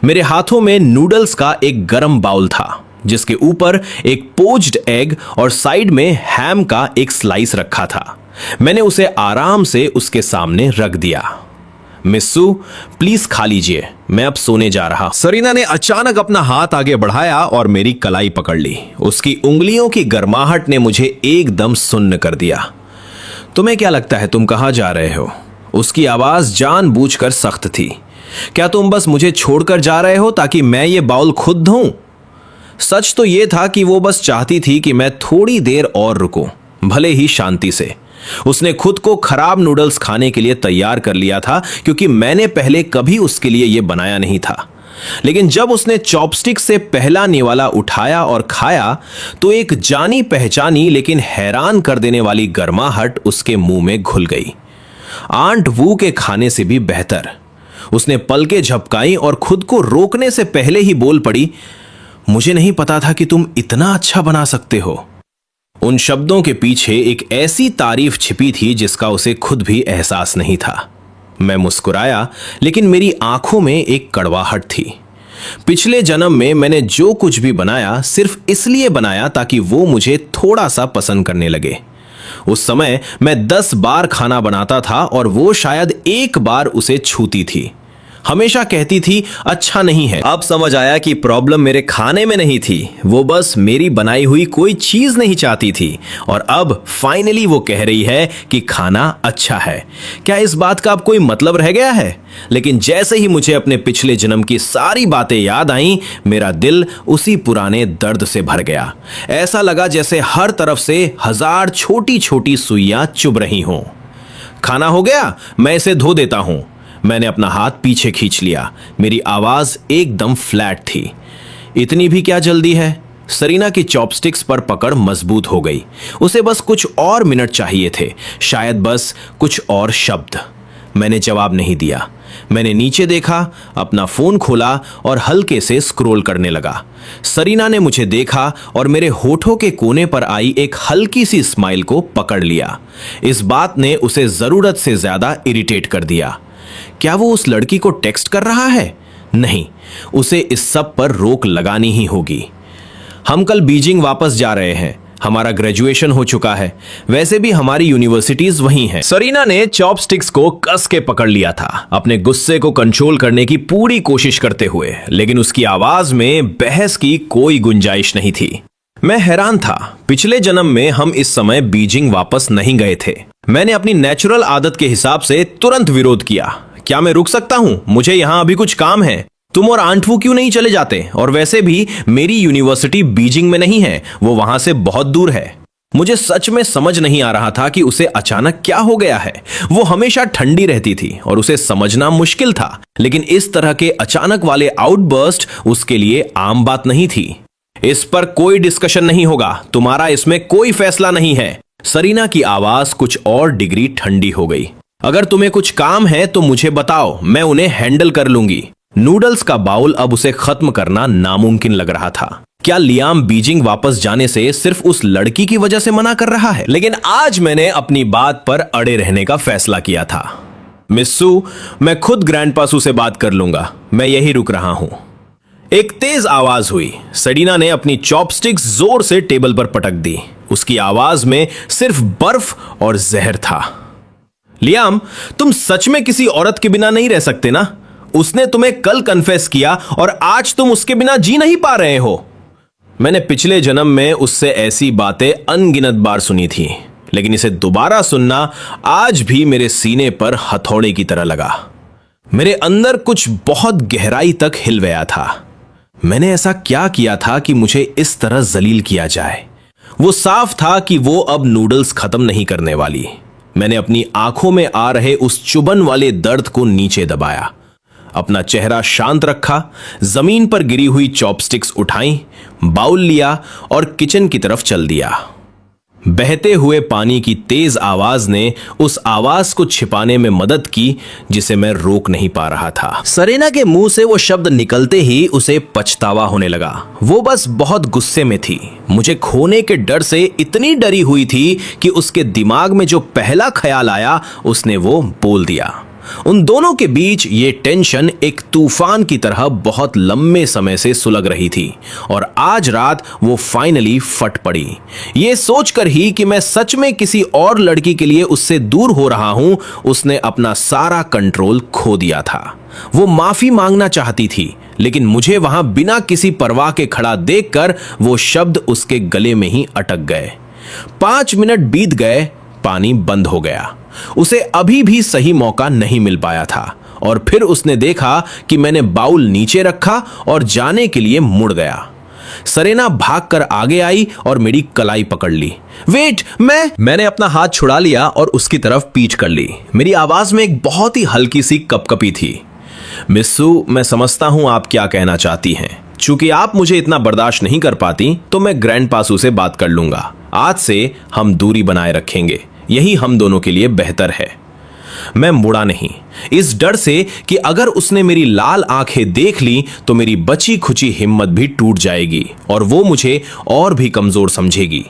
मेरे हाथों में नूडल्स का एक गरम बाउल था जिसके ऊपर एक पोच्ड एग और साइड में हैम का एक स्लाइस रखा था। मैंने उसे आराम से उसके सामने रख दिया। मिस्सू, प्लीज खा लीजिए, मैं अब सोने जा रहा। सरीना ने अचानक अपना हाथ आगे बढ़ाया और मेरी कलाई पकड़ ली। उसकी उंगलियों की गर्माहट ने मुझे एकदम सुन्न कर दिया। तुम्हें क्या लगता है तुम कहां जा रहे हो? उसकी आवाज जानबूझकर सख्त थी। क्या तुम बस मुझे छोड़कर जा रहे हो ताकि मैं ये बाउल खुद धोऊं? सच तो यह था कि वो बस चाहती थी कि मैं थोड़ी देर और रुकूं, भले ही शांति से। उसने खुद को खराब नूडल्स खाने के लिए तैयार कर लिया था क्योंकि मैंने पहले कभी उसके लिए यह बनाया नहीं था। लेकिन जब उसने चॉपस्टिक से पहला निवाला उठाया और खाया तो एक जानी पहचानी लेकिन हैरान कर देने वाली गर्माहट उसके मुंह में घुल गई। आंट वू के खाने से भी बेहतर। उसने पलकें झपकाई और खुद को रोकने से पहले ही बोल पड़ी, मुझे नहीं पता था कि तुम इतना अच्छा बना सकते हो। उन शब्दों के पीछे एक ऐसी तारीफ छिपी थी जिसका उसे खुद भी एहसास नहीं था। मैं मुस्कुराया, लेकिन मेरी आंखों में एक कड़वाहट थी। पिछले जन्म में मैंने जो कुछ भी बनाया सिर्फ इसलिए बनाया ताकि वो मुझे थोड़ा सा पसंद करने लगे। उस समय मैं 10 बार खाना बनाता था और वो शायद एक बार उसे छूती थी। हमेशा कहती थी अच्छा नहीं है। अब समझ आया कि प्रॉब्लम मेरे खाने में नहीं थी, वो बस मेरी बनाई हुई कोई चीज नहीं चाहती थी। और अब फाइनली वो कह रही है कि खाना अच्छा है। क्या इस बात का अब कोई मतलब रह गया है? लेकिन जैसे ही मुझे अपने पिछले जन्म की सारी बातें याद आईं, मेरा दिल उसी पुराने दर्द से भर गया। ऐसा लगा जैसे हर तरफ से 1000 छोटी छोटी सुइयां चुभ रही हों। खाना हो गया, मैं इसे धो देता हूं। मैंने अपना हाथ पीछे खींच लिया। मेरी आवाज एकदम फ्लैट थी। इतनी भी क्या जल्दी है? सरीना की चॉपस्टिक्स पर पकड़ मजबूत हो गई। उसे बस कुछ और मिनट चाहिए थे, शायद बस कुछ और शब्द। मैंने जवाब नहीं दिया। मैंने नीचे देखा, अपना फोन खोला और हल्के से स्क्रॉल करने लगा। सरीना ने मुझे देखा और मेरे होठों के कोने पर आई एक हल्की सी स्माइल को पकड़ लिया। इस बात ने उसे जरूरत से ज्यादा इरिटेट कर दिया। क्या वो उस लड़की को टेक्स्ट कर रहा है? नहीं, उसे इस सब पर रोक लगानी ही होगी। हम कल बीजिंग वापस जा रहे हैं। हमारा ग्रेजुएशन हो चुका है। वैसे भी हमारी यूनिवर्सिटीज वहीं हैं। सरीना ने चॉपस्टिक्स को कस के पकड़ लिया था, अपने गुस्से को कंट्रोल करने की पूरी कोशिश करते हुए, लेकिन उसकी आवाज में बहस की कोई गुंजाइश नहीं थी। मैं हैरान था। पिछले जन्म में हम इस समय बीजिंग वापस नहीं गए थे। मैंने अपनी नेचुरल आदत के हिसाब से तुरंत विरोध किया। क्या मैं रुक सकता हूं? मुझे यहां अभी कुछ काम है। तुम और आंट वू क्यों नहीं चले जाते? और वैसे भी मेरी यूनिवर्सिटी बीजिंग में नहीं है, वो वहां से बहुत दूर है। मुझे सच में समझ नहीं आ रहा था कि उसे अचानक क्या हो गया है। वो हमेशा ठंडी रहती थी और उसे समझना मुश्किल था, लेकिन इस तरह के अचानक वाले आउटबर्स्ट उसके लिए आम बात नहीं थी। इस पर कोई डिस्कशन नहीं होगा, तुम्हारा इसमें कोई फैसला नहीं है। सरीना की आवाज कुछ और डिग्री ठंडी हो गई। अगर तुम्हें कुछ काम है तो मुझे बताओ, मैं उन्हें हैंडल कर लूंगी। नूडल्स का बाउल अब उसे खत्म करना नामुमकिन लग रहा था। क्या लियाम बीजिंग वापस जाने से सिर्फ उस लड़की की वजह से मना कर रहा है? लेकिन आज मैंने अपनी बात पर अड़े रहने का फैसला किया था। मिस्सू, मैं खुद ग्रैंडपासू से बात कर लूंगा। मैं यही रुक रहा हूं। एक तेज आवाज हुई। सरीना ने अपनी चॉपस्टिक्स जोर से टेबल पर पटक दी। उसकी आवाज में सिर्फ बर्फ और जहर था। लियाम, तुम सच में किसी औरत के बिना नहीं रह सकते ना? उसने तुम्हें कल कन्फेस किया और आज तुम उसके बिना जी नहीं पा रहे हो। मैंने पिछले जन्म में उससे ऐसी बातें अनगिनत बार सुनी थी, लेकिन इसे दोबारा सुनना आज भी मेरे सीने पर हथौड़े की तरह लगा। मेरे अंदर कुछ बहुत गहराई तक हिल गया था। मैंने ऐसा क्या किया था कि मुझे इस तरह जलील किया जाए? वो साफ था कि वो अब नूडल्स खत्म नहीं करने वाली। मैंने अपनी आंखों में आ रहे उस चुभन वाले दर्द को नीचे दबाया, अपना चेहरा शांत रखा, जमीन पर गिरी हुई चॉपस्टिक्स उठाई, बाउल लिया और किचन की तरफ चल दिया। बहते हुए पानी की तेज आवाज ने उस आवाज को छिपाने में मदद की जिसे मैं रोक नहीं पा रहा था। सरीना के मुंह से वो शब्द निकलते ही उसे पछतावा होने लगा। वो बस बहुत गुस्से में थी। मुझे खोने के डर से इतनी डरी हुई थी कि उसके दिमाग में जो पहला ख्याल आया उसने वो बोल दिया। उन दोनों के बीच ये टेंशन एक तूफान की तरह बहुत लंबे समय से सुलग रही थी और आज रात वो फाइनली फट पड़ी। ये सोचकर ही कि मैं सच में किसी और लड़की के लिए उससे दूर हो रहा हूं, उसने अपना सारा कंट्रोल खो दिया था। वो माफी मांगना चाहती थी, लेकिन मुझे वहां बिना किसी परवाह के खड़ा देखकर वो शब्द उसके गले में ही अटक गए। 5 मिनट बीत गए, पानी बंद हो गया। उसे अभी भी सही मौका नहीं मिल पाया था और फिर उसने देखा कि मैंने बाउल नीचे रखा और जाने के लिए मुड़ गया। सरीना भागकर आगे आई और मेरी कलाई पकड़ ली। वेट, मैंने अपना हाथ छुड़ा लिया और उसकी तरफ पीठ कर ली। मेरी आवाज में एक बहुत ही हल्की सी कपकपी थी। मिस्सू, मैं समझता हूं आप क्या कहना चाहती हैं। चूंकि आप मुझे इतना बर्दाश्त नहीं कर पाती तो मैं ग्रैंडपासू से बात कर लूंगा। आज से हम दूरी बनाए रखेंगे, यही हम दोनों के लिए बेहतर है। मैं मुड़ा नहीं, इस डर से कि अगर उसने मेरी लाल आंखें देख ली तो मेरी बची खुची हिम्मत भी टूट जाएगी और वो मुझे और भी कमजोर समझेगी।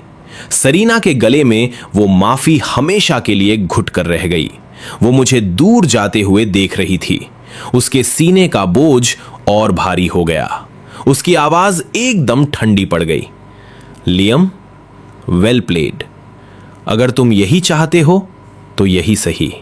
सरीना के गले में वो माफी हमेशा के लिए घुट कर रह गई। वो मुझे दूर जाते हुए देख रही थी। उसके सीने का बोझ और भारी हो गया। उसकी आवाज एकदम ठंडी पड़ गई। Liam, well played. अगर तुम यही चाहते हो तो यही सही।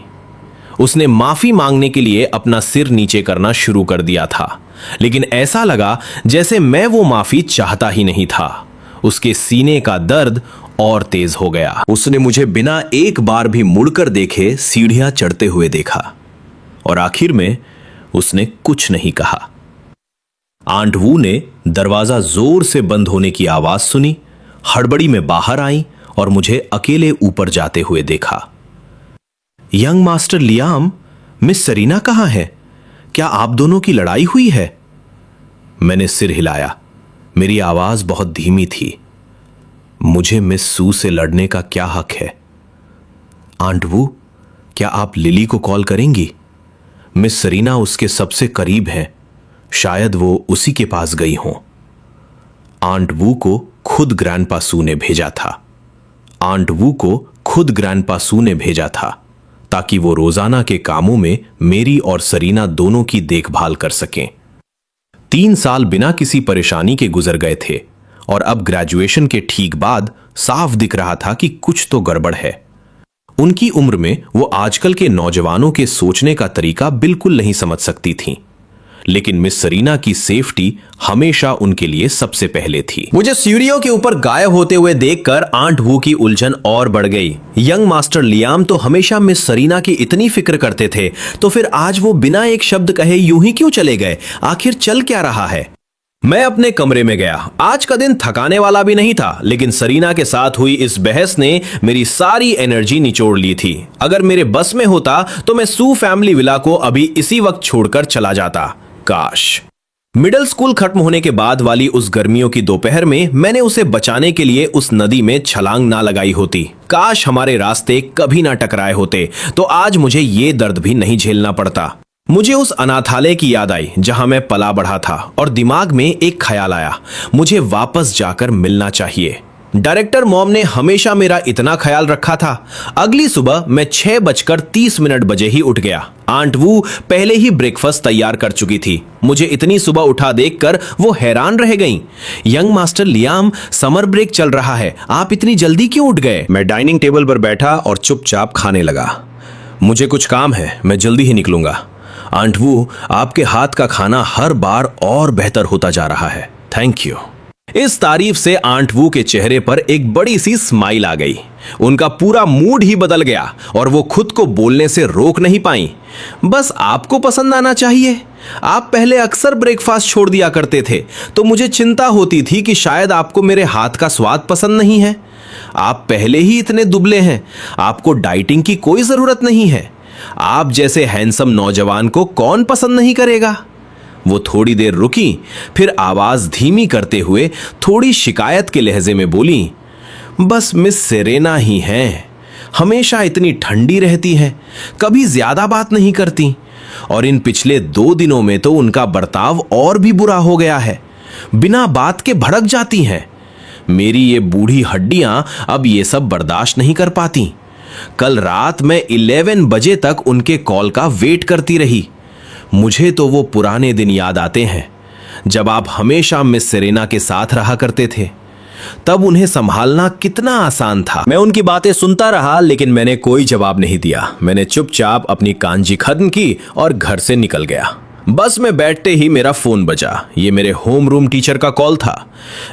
उसने माफी मांगने के लिए अपना सिर नीचे करना शुरू कर दिया था, लेकिन ऐसा लगा जैसे मैं वो माफी चाहता ही नहीं था। उसके सीने का दर्द और तेज हो गया। उसने मुझे बिना एक बार भी मुड़कर देखे सीढ़ियां चढ़ते हुए देखा और आखिर में उसने कुछ नहीं कहा। आंट वू ने दरवाजा जोर से बंद होने की आवाज सुनी, हड़बड़ी में बाहर आई और मुझे अकेले ऊपर जाते हुए देखा। Young master Liam, Miss Serena कहां है? क्या आप दोनों की लड़ाई हुई है? मैंने सिर हिलाया। मेरी आवाज बहुत धीमी थी। मुझे मिस सू से लड़ने का क्या हक है? आंट वू, क्या आप लिली को कॉल करेंगी? मिस सरीना उसके सबसे करीब हैं, शायद वो उसी के पास गई हों। आंट वू को खुद ग्रैंडपा सू ने भेजा था। आंट वू को खुद ग्रैंडपा सू ने भेजा था ताकि वो रोजाना के कामों में मेरी और सरीना दोनों की देखभाल कर सकें। 3 साल बिना किसी परेशानी के गुजर गए थे और अब ग्रेजुएशन के ठीक बाद साफ दिख रहा था कि कुछ तो गड़बड़ है। उनकी उम्र में वो आजकल के नौजवानों के सोचने का तरीका बिल्कुल नहीं समझ सकती थीं। लेकिन मिस सरीना की सेफ्टी हमेशा उनके लिए सबसे पहले थी। मुझे सीढ़ियों के ऊपर गायब होते हुए देखकर आंट वू की उलझन और बढ़ गई। यंग मास्टर लियाम तो हमेशा मिस सरीना की इतनी फिक्र करते थे, तो फिर आज वो बिना एक शब्द कहे यूं ही क्यों चले गए? आखिर चल क्या रहा है? मैं अपने कमरे में गया। आज का दिन थकाने वाला भी नहीं था, लेकिन सरीना के साथ हुई इस बहस ने मेरी सारी एनर्जी निचोड़ ली थी। अगर मेरे बस में होता तो मैं सू फैमिली विला को अभी इसी वक्त छोड़कर चला जाता। काश मिडिल स्कूल खत्म होने के बाद वाली उस गर्मियों की दोपहर में मैंने उसे बचाने के लिए उस नदी में छलांग ना लगाई होती। काश हमारे रास्ते कभी ना टकराए होते तो आज मुझे ये दर्द भी नहीं झेलना पड़ता। मुझे उस अनाथालय की याद आई जहां मैं पला बढ़ा था और दिमाग में एक ख्याल आया, मुझे वापस जाकर मिलना चाहिए। डायरेक्टर मॉम ने हमेशा मेरा इतना ख्याल रखा था। अगली सुबह मैं 6:30 बजे ही उठ गया। आंट वू पहले ही ब्रेकफास्ट तैयार कर चुकी थी। मुझे इतनी सुबह उठा देखकर वो हैरान रह गईं। Young master Liam, summer break चल रहा है, आप इतनी जल्दी क्यों उठ गए? मैं डाइनिंग टेबल पर बैठा और चुपचाप खाने लगा। मुझे कुछ काम है, मैं जल्दी ही निकलूंगा। आंट वू, आपके हाथ का खाना हर बार और बेहतर होता जा रहा है। Thank you. इस तारीफ से आंट वू के चेहरे पर एक बड़ी सी स्माइल आ गई। उनका पूरा मूड ही बदल गया और वो खुद को बोलने से रोक नहीं पाई। बस आपको पसंद आना चाहिए। आप पहले अक्सर ब्रेकफास्ट छोड़ दिया करते थे, तो मुझे चिंता होती थी कि शायद आपको मेरे हाथ का स्वाद पसंद नहीं है। आप पहले ही इतने दुबले हैं, आपको डाइटिंग की कोई जरूरत नहीं है। आप जैसे हैंडसम नौजवान को कौन पसंद नहीं करेगा? वो थोड़ी देर रुकी, फिर आवाज धीमी करते हुए थोड़ी शिकायत के लहजे में बोली, बस मिस सेरेना ही हैं। हमेशा इतनी ठंडी रहती हैं, कभी ज्यादा बात नहीं करती, और इन पिछले 2 दिनों में तो उनका बर्ताव और भी बुरा हो गया है। बिना बात के भड़क जाती हैं। मेरी ये बूढ़ी हड्डियां अब ये सब बर्दाश्त नहीं कर पाती। कल रात मैं 11 बजे तक उनके कॉल का वेट करती रही। मुझे तो वो पुराने दिन याद आते हैं जब आप हमेशा मिस सेरेना के साथ रहा करते थे। तब उन्हें संभालना कितना आसान था। मैं उनकी बातें सुनता रहा, लेकिन मैंने कोई जवाब नहीं दिया। मैंने चुपचाप अपनी कांजी खत्म की और घर से निकल गया। बस में बैठते ही मेरा फोन बजा। ये मेरे होम रूम टीचर का कॉल था।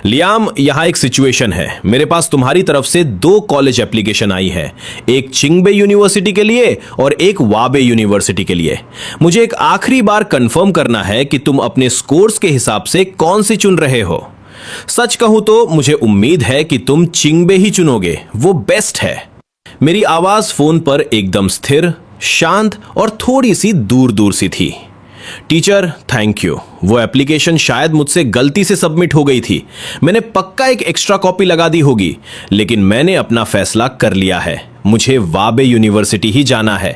लियाम, यहाँ एक सिचुएशन है। मेरे पास तुम्हारी तरफ से 2 कॉलेज एप्लीकेशन आई है, एक चिंगबे यूनिवर्सिटी के लिए और एक वाबे यूनिवर्सिटी के लिए। मुझे एक आखिरी बार कंफर्म करना है कि तुम अपने स्कोर्स के हिसाब से कौन सी चुन रहे हो। सच कहूं तो मुझे उम्मीद है कि तुम चिंगबे ही चुनोगे, वो बेस्ट है। मेरी आवाज फोन पर एकदम स्थिर, शांत और थोड़ी सी दूर दूर सी थी। Teacher, thank you. वो एप्लीकेशन शायद मुझसे गलती से सबमिट हो गई थी। मैंने पक्का एक एक्स्ट्रा कॉपी लगा दी होगी, लेकिन मैंने अपना फैसला कर लिया है। मुझे वाबे यूनिवर्सिटी ही जाना है।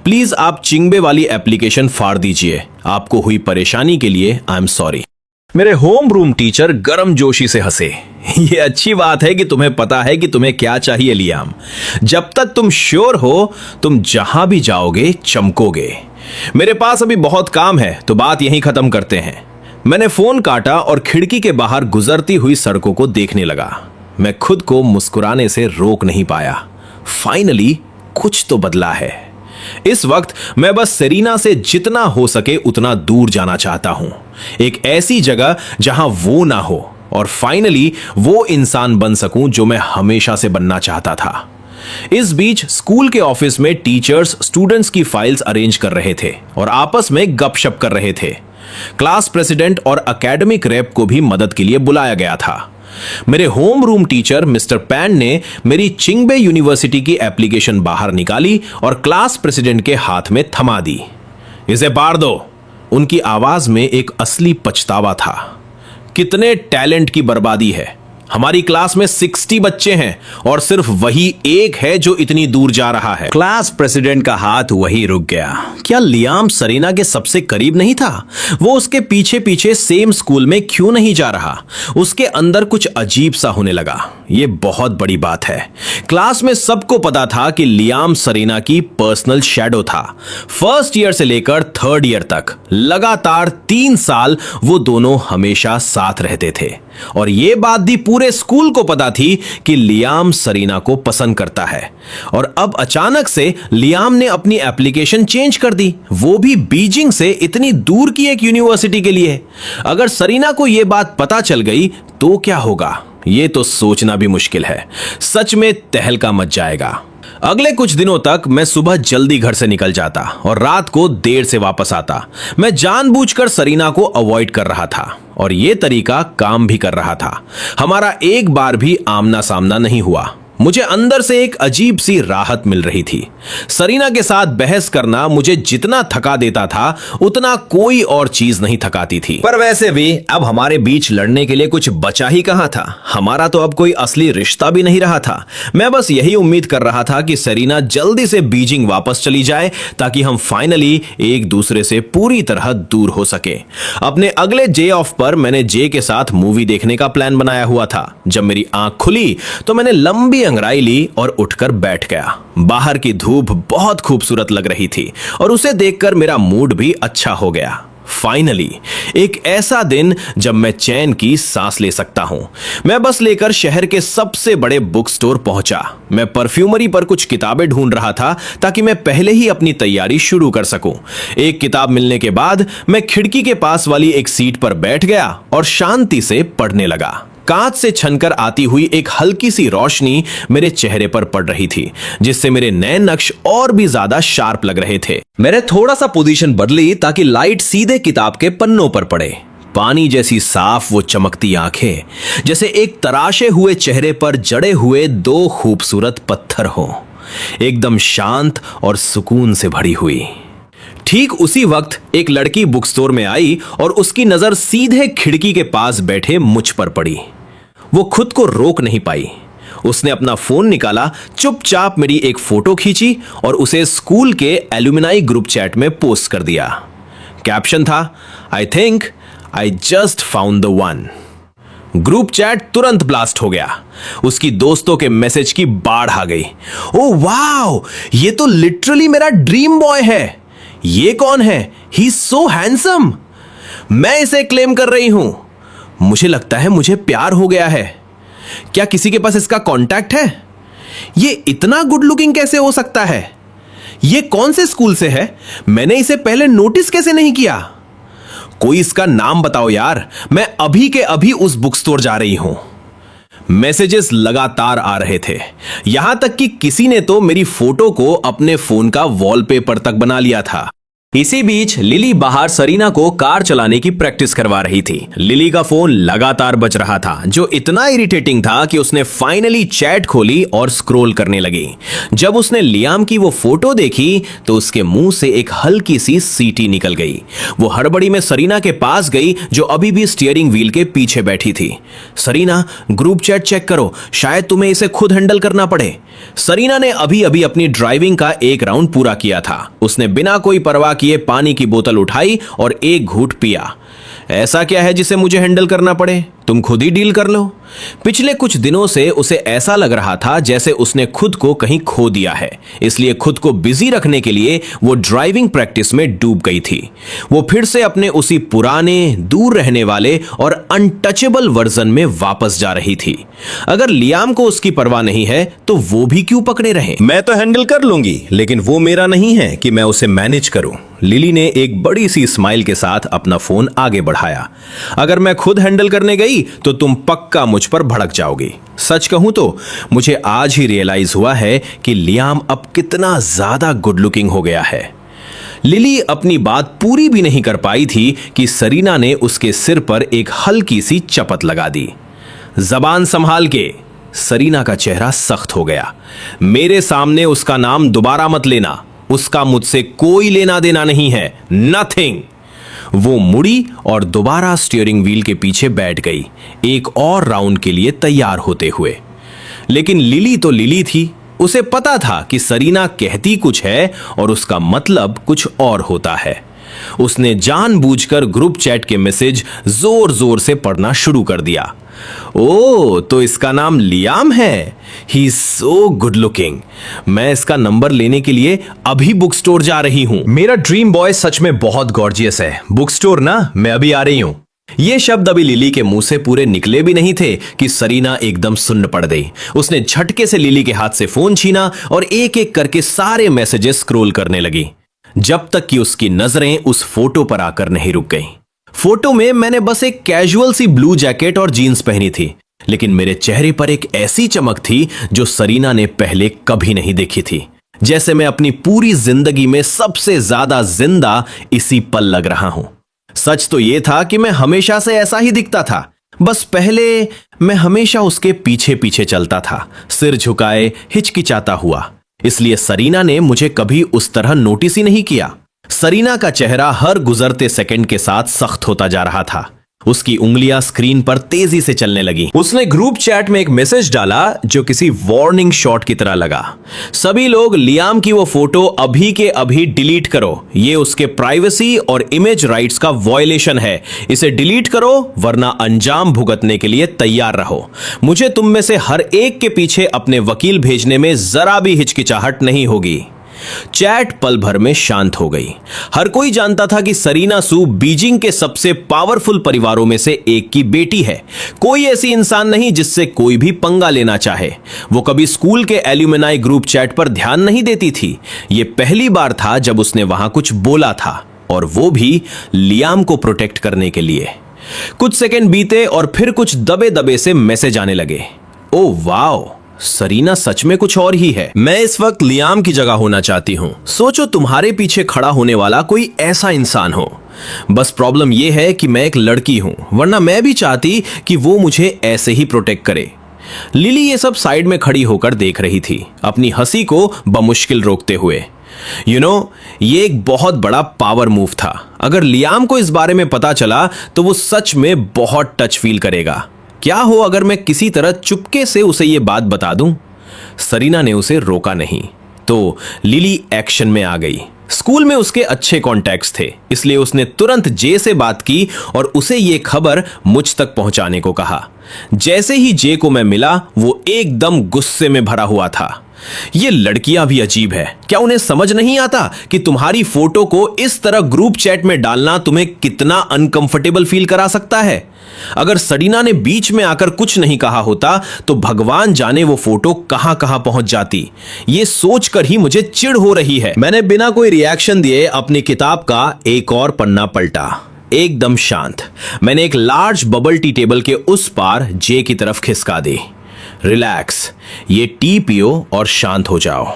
प्लीज आप चिंगबे वाली एप्लीकेशन फाड़ दीजिए। आपको हुई परेशानी के लिए आई एम सॉरी। मेरे होम रूम टीचर गर्मजोशी से हंसे। ये अच्छी बात है कि तुम्हें पता है कि तुम्हें क्या चाहिए लियाम। जब तक तुम श्योर हो, तुम जहां भी जाओगे चमकोगे। मेरे पास अभी बहुत काम है, तो बात यहीं खत्म करते हैं। मैंने फोन काटा और खिड़की के बाहर गुजरती हुई सड़कों को देखने लगा। मैं खुद को मुस्कुराने से रोक नहीं पाया। फाइनली कुछ तो बदला है। इस वक्त मैं बस सेरीना से जितना हो सके उतना दूर जाना चाहता हूं, एक ऐसी जगह जहां वो ना हो, और फाइनली वो इंसान बन सकूं जो मैं हमेशा से बनना चाहता था। इस बीच स्कूल के ऑफिस में टीचर्स स्टूडेंट्स की फाइल्स अरेंज कर रहे थे और आपस में गपशप कर रहे थे। क्लास प्रेसिडेंट और एकेडमिक रेप को भी मदद के लिए बुलाया गया था। मेरे home room teacher mister pan ने मेरी चिंगबे यूनिवर्सिटी की एप्लीकेशन बाहर निकाली और क्लास प्रेसिडेंट के हाथ में थमा दी। इसे पार दो। उनकी आवाज में एक असली पछतावा था। कितने टैलेंट की बर्बादी है। हमारी क्लास में 60 बच्चे हैं और सिर्फ वही एक है जो इतनी दूर जा रहा है। क्लास प्रेसिडेंट का हाथ वही रुक गया। क्या लियाम सेरेना के सबसे करीब नहीं था? वो उसके पीछे पीछे सेम स्कूल में क्यों नहीं जा रहा? उसके अंदर कुछ अजीब सा होने लगा। ये बहुत बड़ी बात है। क्लास में सबको पता था कि लियाम सेरेना की पर्सनल शैडो था। फर्स्ट ईयर से लेकर 3rd ईयर तक लगातार 3 साल वो दोनों हमेशा साथ रहते थे, और ये बात भी पूरे स्कूल को पता थी कि लियाम सेरेना को पसंद करता है। और अब अचानक से लियाम ने अपनी एप्लीकेशन चेंज कर दी, वो भी बीजिंग से इतनी दूर की एक यूनिवर्सिटी के लिए। अगर सेरेना को यह बात पता चल गई तो क्या होगा, ये तो सोचना भी मुश्किल है। सच में तहलका मच जाएगा। अगले कुछ दिनों तक मैं सुबह जल्दी घर से निकल जाता और रात को देर से वापस आता। मैं जानबूझकर सेरेना को अवॉइड कर रहा था और यह तरीका काम भी कर रहा था। हमारा एक बार भी आमना सामना नहीं हुआ। मुझे अंदर से एक अजीब सी राहत मिल रही थी। सेरेना के साथ बहस करना मुझे जितना थका देता था उतना कोई और चीज नहीं थकाती थी। पर वैसे भी अब हमारे बीच लड़ने के लिए कुछ बचा ही कहां था। हमारा तो अब कोई असली रिश्ता भी नहीं रहा था। मैं बस यही उम्मीद कर रहा था कि सेरेना जल्दी से बीजिंग वापस चली जाए ताकि हम फाइनली एक दूसरे से पूरी तरह दूर हो सके। अपने अगले डे ऑफ पर मैंने जे के साथ मूवी देखने का प्लान बनाया हुआ था। जब मेरी आंख खुली तो मैंने लंबी अंगड़ाई ली और उठकर बैठ गया। बाहर की धूप बहुत खूबसूरत लग रही थी और उसे देखकर मेरा मूड भी अच्छा हो गया। फाइनली एक ऐसा दिन जब मैं चैन की सांस ले सकता हूं। मैं बस लेकर शहर के सबसे बड़े बुक स्टोर पहुंचा। मैं परफ्यूमरी पर कुछ किताबें ढूंढ रहा था ताकि मैं पहले ही अपनी तैयारी शुरू कर सकूं। एक किताब मिलने के बाद मैं खिड़की के पास वाली एक सीट पर बैठ गया और शांति से पढ़ने लगा। कांच से छनकर आती हुई एक हल्की सी रोशनी मेरे चेहरे पर पड़ रही थी, जिससे मेरे नए नक्श और भी ज्यादा शार्प लग रहे थे। मैंने थोड़ा सा पोजीशन बदली ताकि लाइट सीधे किताब के पन्नों पर पड़े। पानी जैसी साफ वो चमकती आंखें, जैसे एक तराशे हुए चेहरे पर जड़े हुए 2 खूबसूरत पत्थर हों, एकदम शांत और सुकून से भरी हुई। ठीक उसी वक्त एक लड़की बुक स्टोर में आई और उसकी नजर सीधे खिड़की के पास बैठे मुझ पर पड़ी। वो खुद को रोक नहीं पाई। उसने अपना फोन निकाला, चुपचाप मेरी एक फोटो खींची और उसे स्कूल के एलुमनाई ग्रुप चैट में पोस्ट कर दिया। कैप्शन था, I think I just found the one. Group chat तुरंत ब्लास्ट हो गया। उसकी दोस्तों के मैसेज की बाढ़ आ गई। ओ वाओ, ये तो लिटरली मेरा ड्रीम बॉय है। ये कौन है? He is so handsome. मैं इसे क्लेम कर रही हूं। मुझे लगता है मुझे प्यार हो गया है। क्या किसी के पास इसका कांटेक्ट है? ये इतना गुड लुकिंग कैसे हो सकता है? ये कौन से स्कूल से है? मैंने इसे पहले नोटिस कैसे नहीं किया? कोई इसका नाम बताओ यार, मैं अभी के अभी उस बुक स्टोर जा रही हूं। मैसेजेस लगातार आ रहे थे, यहां तक कि किसी ने तो मेरी फोटो को अपने फोन का वॉलपेपर तक बना लिया था। इसी बीच लिली बाहर सरीना को कार चलाने की प्रैक्टिस करवा रही थी। लिली का फोन लगातार बज रहा था, जो इतना इरिटेटिंग था कि उसने फाइनली चैट खोली और स्क्रॉल करने लगी। जब उसने लियाम की वो फोटो देखी तो उसके मुंह से एक हल्की सी सीटी निकल गई। वो हड़बड़ी में सरीना के पास गई, जो अभी भी स्टीयरिंग व्हील के पीछे बैठी थी। सरीना, ग्रुप चैट चेक करो, शायद तुम्हें इसे खुद हैंडल करना पड़े। सरीना ने अभी अभी अपनी ड्राइविंग का एक राउंड पूरा किया था। उसने बिना कोई परवाह किए पानी की बोतल उठाई और एक घूंट पिया। ऐसा क्या है जिसे मुझे हैंडल करना पड़े? तुम खुद ही डील कर लो। पिछले कुछ दिनों से उसे ऐसा लग रहा था जैसे उसने खुद को कहीं खो दिया है, इसलिए खुद को बिजी रखने के लिए वो ड्राइविंग प्रैक्टिस में डूब गई थी। वो फिर से अपने उसी पुराने, दूर रहने वाले और अनटचेबल वर्जन में वापस जा रही थी। अगर लियाम को उसकी परवाह नहीं है तो वो भी क्यों पकड़े रहे? मैं तो हैंडल कर लूंगी, लेकिन वो मेरा नहीं है कि मैं उसे मैनेज करूं। लिली ने एक बड़ी सी स्माइल के साथ अपना फोन आगे बढ़ाया। अगर मैं खुद हैंडल करने गई तो तुम पक्का मुझ पर भड़क जाओगी। सच कहूं तो मुझे आज ही रियलाइज हुआ है कि लियाम अब कितना ज्यादा गुड लुकिंग हो गया है। लिली अपनी बात पूरी भी नहीं कर पाई थी कि सरीना ने उसके सिर पर एक हल्की सी चपत लगा दी। जबान संभाल के। सरीना का चेहरा सख्त हो गया। मेरे सामने उसका नाम दोबारा मत लेना, उसका मुझसे कोई लेना देना नहीं है। नथिंग। वो मुड़ी और दोबारा स्टीयरिंग व्हील के पीछे बैठ गई, एक और राउंड के लिए तैयार होते हुए। लेकिन लिली तो लिली थी। उसे पता था कि सरीना कहती कुछ है और उसका मतलब कुछ और होता है। उसने जानबूझकर ग्रुप चैट के मैसेज जोर जोर से पढ़ना शुरू कर दिया। ओ, तो इसका नाम लियाम है। He is so good looking. मैं इसका नंबर लेने के लिए अभी बुक स्टोर जा रही हूं। मेरा ड्रीम बॉय सच में बहुत गॉर्जियस है। बुक स्टोर ना, मैं अभी आ रही हूं। ये शब्द अभी लिली के मुंह से पूरे निकले भी नहीं थे कि सरीना एकदम सुन्न पड़ गई। उसने झटके से लिली के हाथ से फोन छीना और एक एक करके सारे मैसेजेस स्क्रॉल करने लगी, जब तक कि उसकी नजरें उस फोटो पर आकर नहीं रुक गईं। फोटो में मैंने बस एक कैजुअल सी ब्लू जैकेट और जीन्स पहनी थी, लेकिन मेरे चेहरे पर एक ऐसी चमक थी जो सरीना ने पहले कभी नहीं देखी थी। जैसे मैं अपनी पूरी जिंदगी में सबसे ज्यादा जिंदा इसी पल लग रहा हूं। सच तो यह था कि मैं हमेशा से ऐसा ही दिखता था, बस पहले मैं हमेशा उसके पीछे पीछे चलता था, सिर झुकाए, हिचकिचाता हुआ। इसलिए सरीना ने मुझे कभी उस तरह नोटिस ही नहीं किया। सरीना का चेहरा हर गुजरते सेकंड के साथ सख्त होता जा रहा था। उसकी उंगलियां स्क्रीन पर तेजी से चलने लगी। उसने ग्रुप चैट में एक मैसेज डाला जो किसी वार्निंग शॉट की तरह लगा। सभी लोग, लियाम की वो फोटो अभी के अभी डिलीट करो। ये उसके प्राइवेसी और इमेज राइट्स का वायलेशन है। इसे डिलीट करो वरना अंजाम भुगतने के लिए तैयार रहो। मुझे तुम में से हर एक के पीछे अपने वकील भेजने में जरा भी हिचकिचाहट नहीं होगी। चैट पल भर में शांत हो गई। हर कोई जानता था कि सरीना सू बीजिंग के सबसे पावरफुल परिवारों में से एक की बेटी है। कोई ऐसी इंसान नहीं जिससे कोई भी पंगा लेना चाहे। वो कभी स्कूल के एल्यूमिनाई ग्रुप चैट पर ध्यान नहीं देती थी। ये पहली बार था जब उसने वहां कुछ बोला था, और वो भी लियाम को प्रोटेक्ट करने के लिए। कुछ सेकंड बीते और फिर कुछ दबे दबे से मैसेज आने लगे। ओ वाओ, सरीना सच में कुछ और ही है। मैं इस वक्त लियाम की जगह होना चाहती हूं। सोचो तुम्हारे पीछे खड़ा होने वाला कोई ऐसा इंसान हो। बस प्रॉब्लम यह है कि मैं एक लड़की हूं, वरना मैं भी चाहती कि वो मुझे ऐसे ही प्रोटेक्ट करे। लिली ये सब साइड में खड़ी होकर देख रही थी, अपनी हंसी को बमुश्किल रोकते हुए। ये एक बहुत बड़ा पावर मूव था। अगर लियाम को इस बारे में पता चला तो वो सच में बहुत टच फील करेगा। क्या हो अगर मैं किसी तरह चुपके से उसे ये बात बता दूं? सरीना ने उसे रोका नहीं, तो लिली एक्शन में आ गई। स्कूल में उसके अच्छे कॉन्टैक्ट्स थे, इसलिए उसने तुरंत जे से बात की और उसे ये खबर मुझ तक पहुंचाने को कहा। जैसे ही जे को मैं मिला, वो एकदम गुस्से में भरा हुआ था। ये लड़कियां भी अजीब है, क्या उन्हें समझ नहीं आता कि तुम्हारी फोटो को इस तरह ग्रुप चैट में डालना तुम्हें कितना अनकंफर्टेबल फील करा सकता है? अगर सरीना ने बीच में आकर कुछ नहीं कहा होता तो भगवान जाने वो फोटो कहां कहां पहुंच जाती। ये सोचकर ही मुझे चिढ़ हो रही है। मैंने बिना कोई रिएक्शन दिए अपनी किताब का एक और पन्ना पलटा, एकदम शांत। मैंने एक लार्ज बबल टी टेबल के उस पार जे की तरफ खिसका दी। रिलैक्स, ये टी पियो और शांत हो जाओ।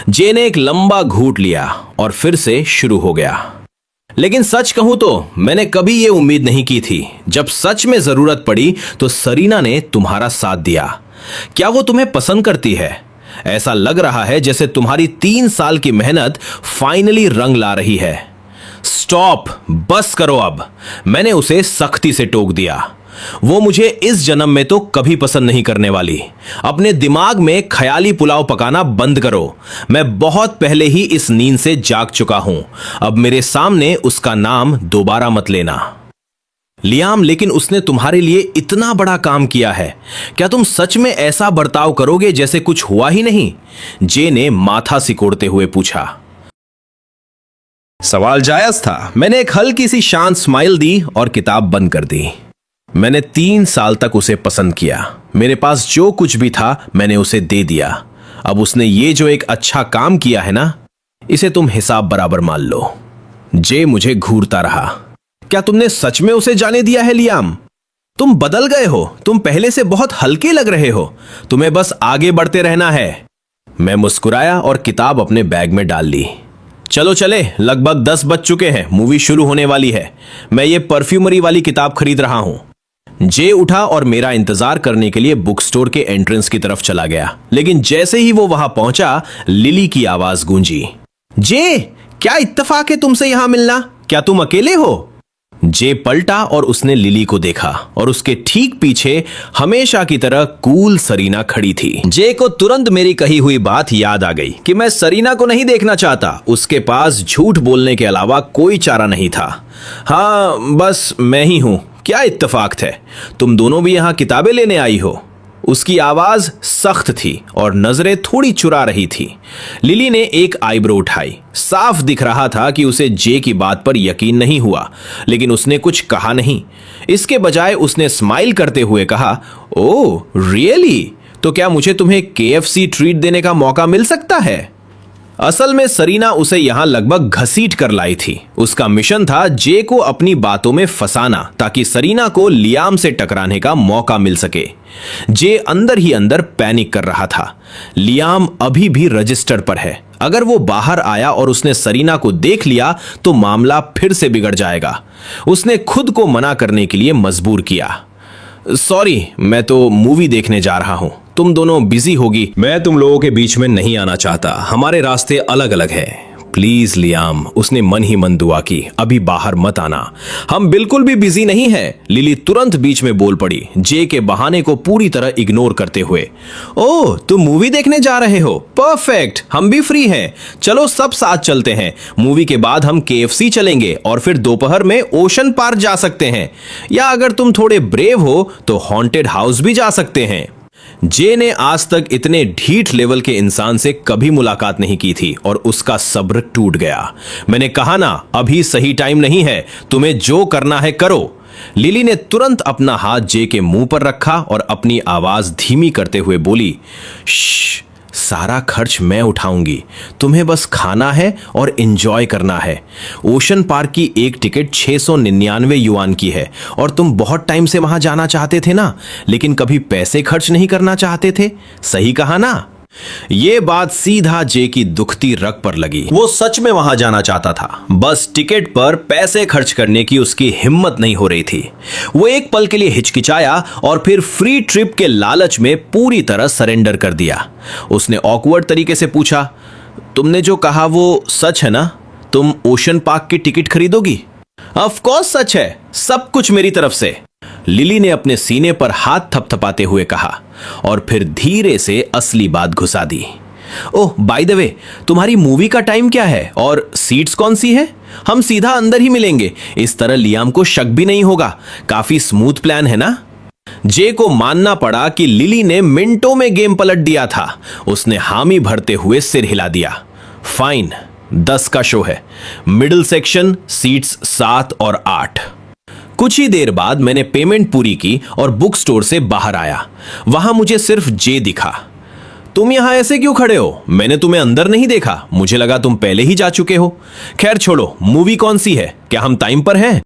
जे ने एक लंबा घूंट लिया और फिर से शुरू हो गया। लेकिन सच कहूं तो मैंने कभी ये उम्मीद नहीं की थी। जब सच में जरूरत पड़ी तो सरीना ने तुम्हारा साथ दिया। क्या वो तुम्हें पसंद करती है? ऐसा लग रहा है जैसे तुम्हारी 3 साल की मेहनत फाइनली रंग ला रही है। स्टॉप, बस करो अब, मैंने उसे सख्ती से टोक दिया। वो मुझे इस जन्म में तो कभी पसंद नहीं करने वाली। अपने दिमाग में ख्याली पुलाव पकाना बंद करो। मैं बहुत पहले ही इस नींद से जाग चुका हूं। अब मेरे सामने उसका नाम दोबारा मत लेना। लियाम, लेकिन उसने तुम्हारे लिए इतना बड़ा काम किया है, क्या तुम सच में ऐसा बर्ताव करोगे जैसे कुछ हुआ ही नहीं? जे ने माथा सिकोड़ते हुए पूछा। सवाल जायज था। मैंने एक हल्की सी शांत स्माइल दी और किताब बंद कर दी। मैंने 3 साल तक उसे पसंद किया। मेरे पास जो कुछ भी था मैंने उसे दे दिया। अब उसने ये जो एक अच्छा काम किया है ना, इसे तुम हिसाब बराबर मान लो। जे मुझे घूरता रहा। क्या तुमने सच में उसे जाने दिया है लियाम? तुम बदल गए हो, तुम पहले से बहुत हल्के लग रहे हो। तुम्हें बस आगे बढ़ते रहना है। मैं मुस्कुराया और किताब अपने बैग में डाल ली। चलो चले, लगभग 10 बज चुके हैं, मूवी शुरू होने वाली है। मैं ये परफ्यूमरी वाली किताब खरीद रहा हूं। जे उठा और मेरा इंतजार करने के लिए बुक स्टोर के एंट्रेंस की तरफ चला गया। लेकिन जैसे ही वो वहां पहुंचा, लिली की आवाज गूंजी। जे, क्या इत्तेफाक है तुमसे यहां मिलना? क्या तुम अकेले हो? जे पलटा और उसने लिली को देखा और उसके ठीक पीछे हमेशा की तरह कूल सरीना खड़ी थी। जे को तुरंत मेरी कही हुई बात याद आ गई कि मैं सरीना को नहीं देखना चाहता। उसके पास झूठ बोलने के अलावा कोई चारा नहीं था। हाँ, बस मैं ही हूं। क्या इत्तेफाक है, तुम दोनों भी यहां किताबें लेने आई हो? उसकी आवाज सख्त थी और नजरें थोड़ी चुरा रही थी। लिली ने एक आईब्रो उठाई। साफ दिख रहा था कि उसे जे की बात पर यकीन नहीं हुआ, लेकिन उसने कुछ कहा नहीं। इसके बजाय उसने स्माइल करते हुए कहा, ओह रियली? तो क्या मुझे तुम्हें KFC ट्रीट देने का मौका मिल सकता है? असल में सरीना उसे यहां लगभग घसीट कर लाई थी। उसका मिशन था जे को अपनी बातों में फंसाना ताकि सरीना को लियाम से टकराने का मौका मिल सके। जे अंदर ही अंदर पैनिक कर रहा था। लियाम अभी भी रजिस्टर पर है। अगर वो बाहर आया और उसने सरीना को देख लिया तो मामला फिर से बिगड़ जाएगा। उसने खुद को मना करने के लिए मजबूर किया। सॉरी, मैं तो मूवी देखने जा रहा हूं, तुम दोनों बिजी होगी। मैं तुम लोगों के बीच में नहीं आना चाहता, हमारे रास्ते अलग अलग हैं। प्लीज लियाम, उसने मन ही मन दुआ की, अभी बाहर मत आना। हम बिल्कुल भी बिजी नहीं हैं। लिली तुरंत बीच में बोल पड़ी, जे के बहाने को पूरी तरह इग्नोर करते हुए। ओह, तुम मूवी देखने जा रहे हो? परफेक्ट, हम भी फ्री हैं। चलो सब साथ चलते हैं। मूवी के बाद हम KFC चलेंगे और फिर दोपहर में ओशन पार्क जा सकते हैं, या अगर तुम थोड़े ब्रेव हो तो हॉन्टेड हाउस भी जा सकते हैं। जे ने आज तक इतने ढीठ लेवल के इंसान से कभी मुलाकात नहीं की थी और उसका सब्र टूट गया। मैंने कहा ना, अभी सही टाइम नहीं है, तुम्हें जो करना है करो। लिली ने तुरंत अपना हाथ जे के मुंह पर रखा और अपनी आवाज धीमी करते हुए बोली, श्श, सारा खर्च मैं उठाऊंगी, तुम्हें बस खाना है और एंजॉय करना है। ओशन पार्क की एक टिकट 699 युआन की है और तुम बहुत टाइम से वहां जाना चाहते थे ना, लेकिन कभी पैसे खर्च नहीं करना चाहते थे। सही कहा ना? ये बात सीधा जे की दुखती रग पर लगी। वो सच में वहां जाना चाहता था, बस टिकट पर पैसे खर्च करने की उसकी हिम्मत नहीं हो रही थी। वो एक पल के लिए हिचकिचाया और फिर फ्री ट्रिप के लालच में पूरी तरह सरेंडर कर दिया। उसने ऑकवर्ड तरीके से पूछा, तुमने जो कहा वो सच है ना? तुम ओशन पार्क की टिकट खरीदोगी? ऑफ कोर्स सच है, सब कुछ मेरी तरफ से। लिली ने अपने सीने पर हाथ थपथपाते हुए कहा और फिर धीरे से असली बात घुसा दी। ओह बाय द वे, तुम्हारी मूवी का टाइम क्या है और सीट्स कौन सी है? हम सीधा अंदर ही मिलेंगे, इस तरह लियाम को शक भी नहीं होगा। काफी स्मूथ प्लान है ना? जे को मानना पड़ा कि लिली ने मिनटों में गेम पलट दिया था। उसने हामी भरते हुए सिर हिला दिया। फाइन, 10 का शो है, मिडिल सेक्शन, सीट्स 7 और 8। कुछ ही देर बाद मैंने पेमेंट पूरी की और बुक स्टोर से बाहर आया। वहां मुझे सिर्फ जे दिखा। तुम यहां ऐसे क्यों खड़े हो? मैंने तुम्हें अंदर नहीं देखा, मुझे लगा तुम पहले ही जा चुके हो। खैर छोड़ो, मूवी कौन सी है? क्या हम टाइम पर हैं?